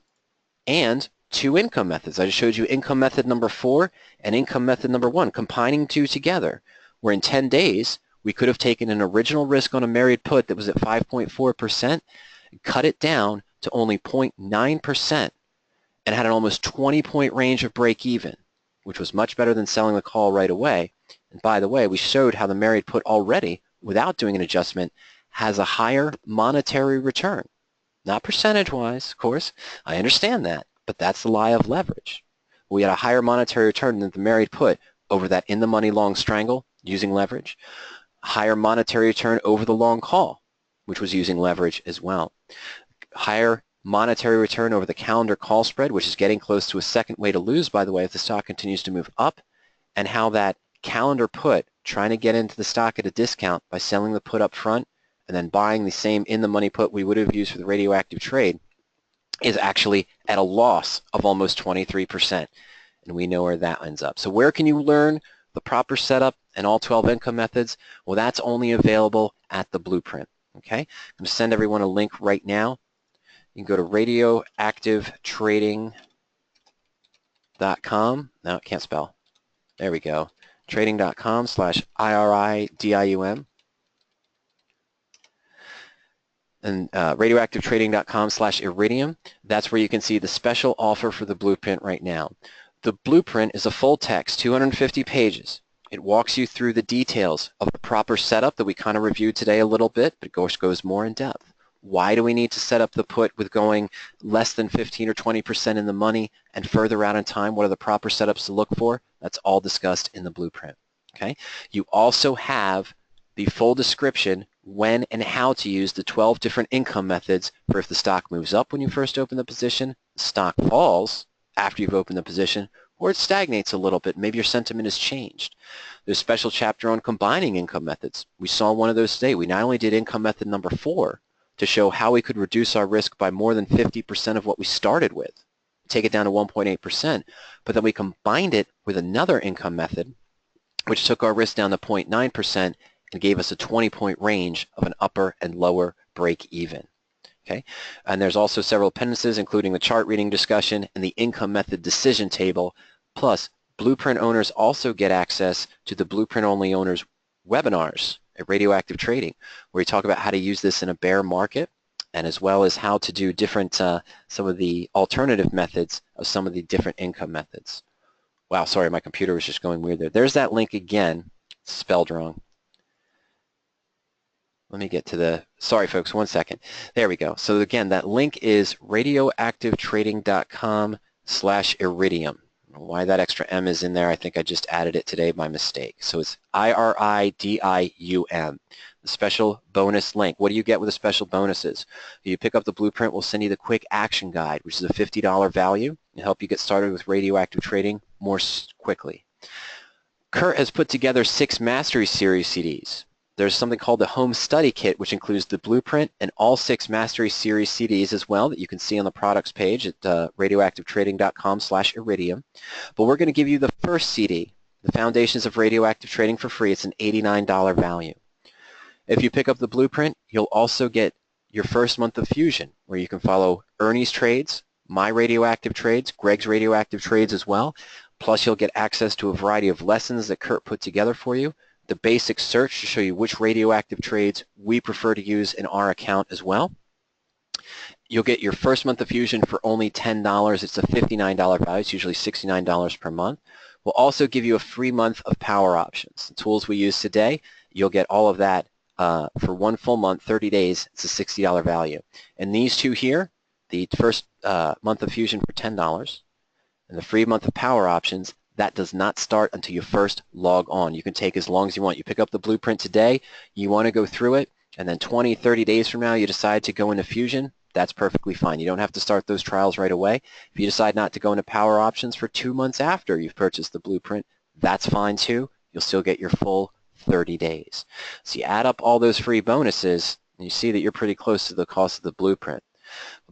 and 2 income methods. I just showed you income method number 4 and income method number 1, combining 2 together, where in 10 days, we could have taken an original risk on a married put that was at 5.4%, cut it down to only 0.9%, and had an almost 20-point range of break even, which was much better than selling the call right away. And by the way, we showed how the married put already, without doing an adjustment, has a higher monetary return. Not percentage-wise, of course. I understand that, but that's the lie of leverage. We had a higher monetary return than the married put over that in-the-money long strangle using leverage, higher monetary return over the long call, which was using leverage as well. Higher monetary return over the calendar call spread, which is getting close to a second way to lose, by the way, if the stock continues to move up, and how that calendar put, trying to get into the stock at a discount by selling the put up front and then buying the same in-the-money put we would have used for the radioactive trade, is actually at a loss of almost 23%. And we know where that ends up. So where can you learn the proper setup and all 12 income methods? Well, that's only available at the blueprint. Okay? I'm going to send everyone a link right now. You can go to radioactivetrading.com. No, it can't spell. There we go. Trading.com/IRIDIUM. And radioactivetrading.com/iridium. That's where you can see the special offer for the blueprint right now. The blueprint is a full text, 250 pages. It walks you through the details of the proper setup that we kind of reviewed today a little bit, but it goes more in depth. Why do we need to set up the put with going less than 15 or 20% in the money and further out in time? What are the proper setups to look for? That's all discussed in the blueprint. Okay. You also have the full description when and how to use the 12 different income methods for if the stock moves up when you first open the position, the stock falls after you've opened the position, or it stagnates a little bit. Maybe your sentiment has changed. There's a special chapter on combining income methods. We saw one of those today. We not only did income method number 4 to show how we could reduce our risk by more than 50% of what we started with, take it down to 1.8%, but then we combined it with another income method, which took our risk down to 0.9% and gave us a 20-point range of an upper and lower break even. Okay, and there's also several appendices, including the chart reading discussion and the income method decision table. Plus, Blueprint owners also get access to the Blueprint only owners webinars at RadioActive Trading, where we talk about how to use this in a bear market, and as well as how to do different, some of the alternative methods of some of the different income methods. Wow, sorry, my computer was just going weird there. There's that link again, spelled wrong. Let me get to the, sorry folks, one second. There we go. So again, that link is radioactivetrading.com/iridium. Why that extra M is in there, I think I just added it today by mistake. So it's IRIDIUM, the special bonus link. What do you get with the special bonuses? You pick up the blueprint, we'll send you the quick action guide, which is a $50 value to help you get started with radioactive trading more quickly. Kurt has put together 6 Mastery Series CDs. There's something called the Home Study Kit, which includes the blueprint and all 6 Mastery Series CDs as well that you can see on the products page at radioactivetrading.com/iridium. But we're going to give you the first CD, The Foundations of Radioactive Trading, for free. It's an $89 value. If you pick up the blueprint, you'll also get your first month of Fusion, where you can follow Ernie's trades, my radioactive trades, Greg's radioactive trades as well. Plus, you'll get access to a variety of lessons that Kurt put together for you, the basic search to show you which radioactive trades we prefer to use in our account as well. You'll get your first month of Fusion for only $10. It's a $59 value. It's usually $69 per month. We'll also give you a free month of power options. The tools we use today, you'll get all of that for 1 full month, 30 days. It's a $60 value. And these two here, the first month of Fusion for $10 and the free month of power options, that does not start until you first log on. You can take as long as you want. You pick up the blueprint today, you want to go through it, and then 20, 30 days from now you decide to go into Fusion, that's perfectly fine. You don't have to start those trials right away. If you decide not to go into power options for 2 months after you've purchased the blueprint, that's fine too. You'll still get your full 30 days. So you add up all those free bonuses, and you see that you're pretty close to the cost of the blueprint.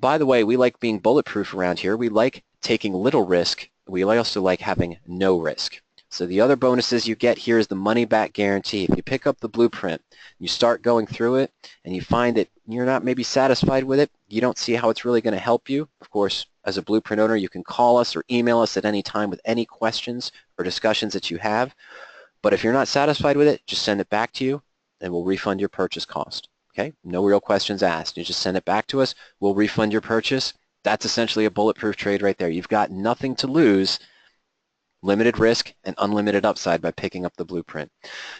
By the way, we like being bulletproof around here. We like taking little risk. We also like having no risk. So the other bonuses you get here is the money back guarantee. If you pick up the blueprint, you start going through it, and you find that you're not maybe satisfied with it, you don't see how it's really going to help you. Of course, as a blueprint owner, you can call us or email us at any time with any questions or discussions that you have. But if you're not satisfied with it, just send it back to you, and we'll refund your purchase cost. Okay? No real questions asked. You just send it back to us. We'll refund your purchase. That's essentially a bulletproof trade right there. You've got nothing to lose, limited risk and unlimited upside by picking up the blueprint.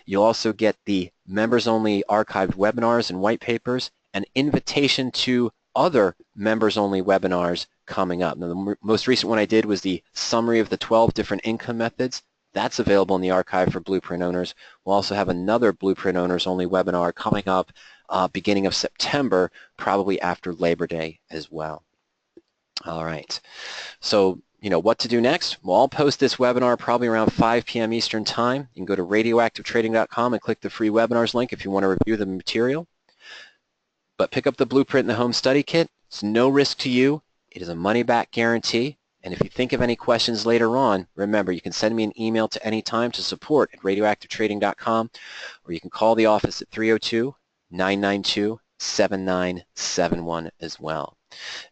You'll also get the members-only archived webinars and white papers, an invitation to other members-only webinars coming up. Now, the most recent one I did was the summary of the 12 different income methods. That's available in the archive for blueprint owners. We'll also have another blueprint owners only webinar coming up beginning of September, probably after Labor Day as well. All right, so you know what to do next? Well, I'll post this webinar probably around 5 p.m. Eastern Time. You can go to radioactivetrading.com and click the free webinars link if you want to review the material. But pick up the blueprint and the home study kit. It's no risk to you. It is a money-back guarantee. And if you think of any questions later on, remember, you can send me an email to any time to support@radioactivetrading.com, or you can call the office at 302-992-7971 as well.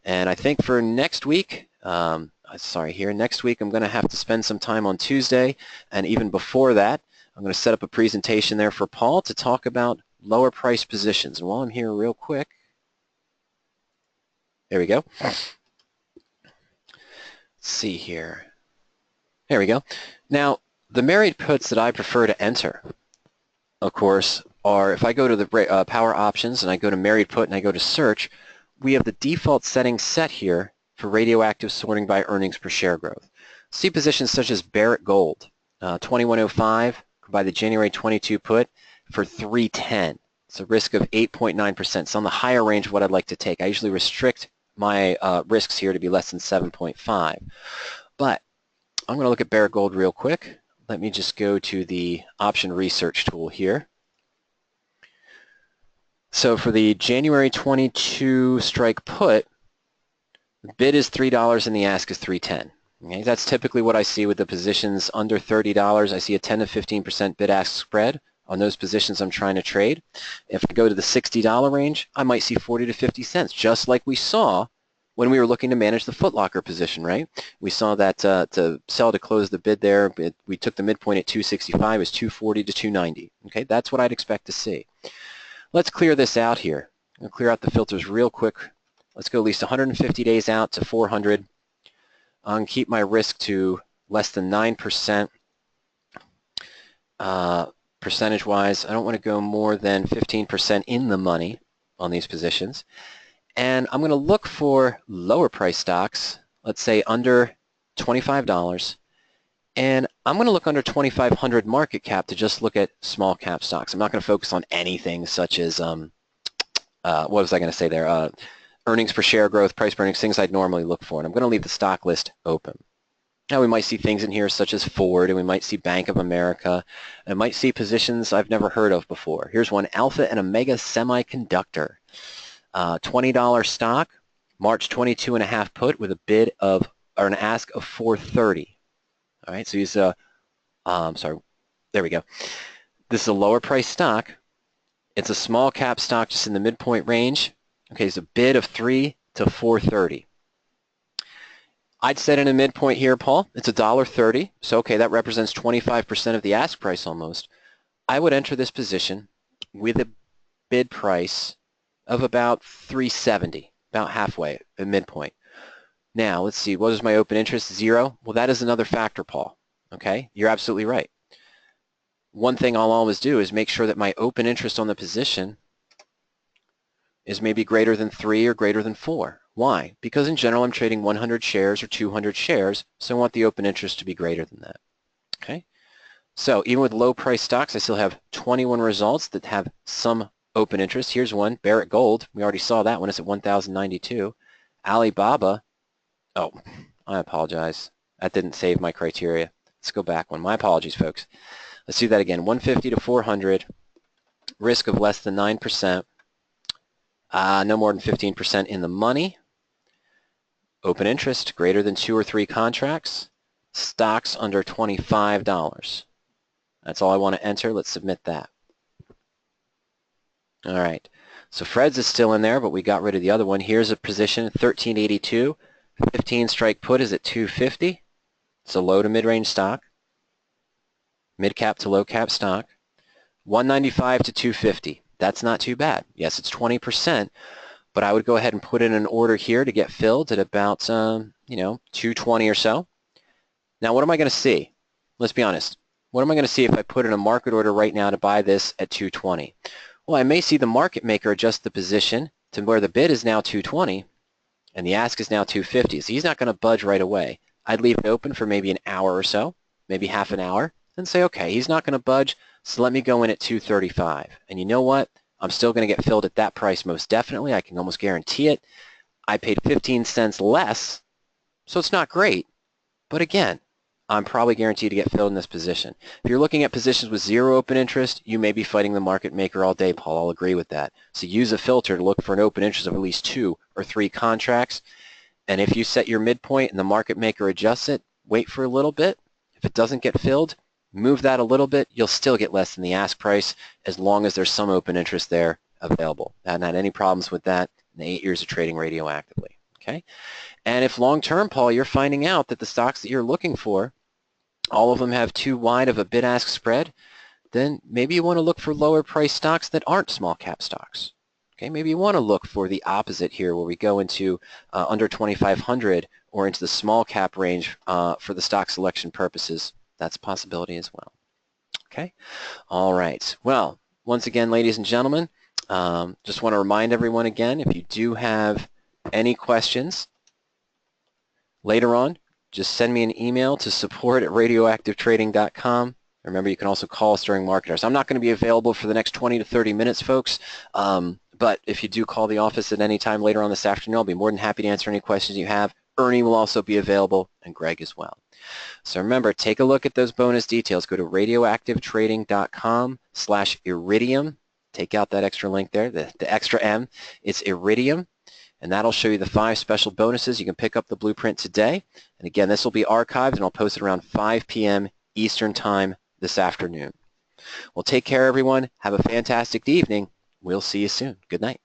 And I think for next week, next week I'm going to have to spend some time on Tuesday, and even before that, I'm going to set up a presentation there for Paul to talk about lower price positions. And while I'm here real quick, there we go. Let's see here. There we go. Now, the married puts that I prefer to enter, of course, are if I go to the power options and I go to married put and I go to search, we have the default settings set here for radioactive sorting by earnings per share growth. See positions such as Barrett Gold, 2105, by the January 22 put for 310. It's a risk of 8.9%. It's on the higher range of what I'd like to take. I usually restrict my risks here to be less than 7.5. But I'm going to look at Barrick Gold real quick. Let me just go to the option research tool here. So for the January 22 strike put, the bid is $3 and the ask is $3.10. Okay, that's typically what I see with the positions under $30. I see a 10 to 15% bid-ask spread on those positions I'm trying to trade. If I go to the $60 range, I might see 40 to 50 cents, just like we saw when we were looking to manage the Foot Locker position, right? We saw that to sell to close the bid there, we took the midpoint at 265, it was 240 to 290. Okay, that's what I'd expect to see. Let's clear this out here. I'm going to clear out the filters real quick. Let's go at least 150 days out to 400. I'm going to keep my risk to less than 9% percentage-wise. I don't want to go more than 15% in the money on these positions. And I'm going to look for lower price stocks, let's say under $25. And I'm going to look under 2,500 market cap to just look at small cap stocks. I'm not going to focus on anything such as, what was I going to say there? Earnings per share growth, price per earnings, things I'd normally look for. And I'm going to leave the stock list open. Now we might see things in here such as Ford, and we might see Bank of America, and might see positions I've never heard of before. Here's one, Alpha and Omega Semiconductor. $20 stock, March 22.5 put with a bid of, or an ask of 430. All right, so he's sorry, there we go. This is a lower price stock. It's a small cap stock just in the midpoint range. Okay, it's a bid of 3 to 430. I'd set in a midpoint here, Paul. It's $1.30. So, okay, that represents 25% of the ask price almost. I would enter this position with a bid price of about 370, about halfway, at midpoint. Now, let's see, what is my open interest? 0? Well, that is another factor, Paul. Okay, you're absolutely right. One thing I'll always do is make sure that my open interest on the position is maybe greater than 3 or greater than 4. Why? Because in general I'm trading 100 shares or 200 shares, so I want the open interest to be greater than that. Okay? So even with low price stocks, I still have 21 results that have some open interest. Here's one, Barrick Gold. We already saw that one. It's at 1,092. Alibaba. Oh, I apologize. That didn't save my criteria. Let's go back one. My apologies, folks. Let's do that again. 150 to 400. Risk of less than 9%. No more than 15% in the money. Open interest greater than 2 or 3 contracts. Stocks under $25. That's all I want to enter. Let's submit that. All right. So Fred's is still in there, but we got rid of the other one. Here's a position, 1382. 15 strike put is at 250. It's a low to mid-range stock. Mid-cap to low-cap stock. 195 to 250. That's not too bad. Yes, it's 20%, but I would go ahead and put in an order here to get filled at about, 220 or so. Now, what am I going to see? Let's be honest. What am I going to see if I put in a market order right now to buy this at 220? Well, I may see the market maker adjust the position to where the bid is now 220 and the ask is now 250. So he's not going to budge right away. I'd leave it open for maybe an hour or so, maybe half an hour, and say, okay, he's not going to budge, so let me go in at 235. And you know what? I'm still going to get filled at that price most definitely. I can almost guarantee it. I paid 15 cents less, so it's not great. But again, I'm probably guaranteed to get filled in this position. If you're looking at positions with 0 open interest, you may be fighting the market maker all day, Paul. I'll agree with that. So use a filter to look for an open interest of at least 2 or 3 contracts. And if you set your midpoint and the market maker adjusts it, wait for a little bit. If it doesn't get filled, move that a little bit. You'll still get less than the ask price as long as there's some open interest there available. I haven't had any problems with that in the 8 years of trading radioactively. Okay? And if long-term, Paul, you're finding out that the stocks that you're looking for, all of them have too wide of a bid-ask spread, then maybe you want to look for lower price stocks that aren't small cap stocks. Okay, maybe you want to look for the opposite here where we go into under 2,500 or into the small cap range for the stock selection purposes. That's a possibility as well. Okay, all right. Well, once again, ladies and gentlemen, just want to remind everyone again, if you do have any questions later on, just send me an email to support@radioactivetrading.com. Remember, you can also call us during market hours. I'm not going to be available for the next 20 to 30 minutes, folks, but if you do call the office at any time later on this afternoon, I'll be more than happy to answer any questions you have. Ernie will also be available, and Greg as well. So remember, take a look at those bonus details. Go to radioactivetrading.com/iridium. Take out that extra link there, the extra M. It's iridium, and that'll show you the 5 special bonuses. You can pick up the blueprint today. And again, this will be archived, and I'll post it around 5 p.m. Eastern Time this afternoon. Well, take care, everyone. Have a fantastic evening. We'll see you soon. Good night.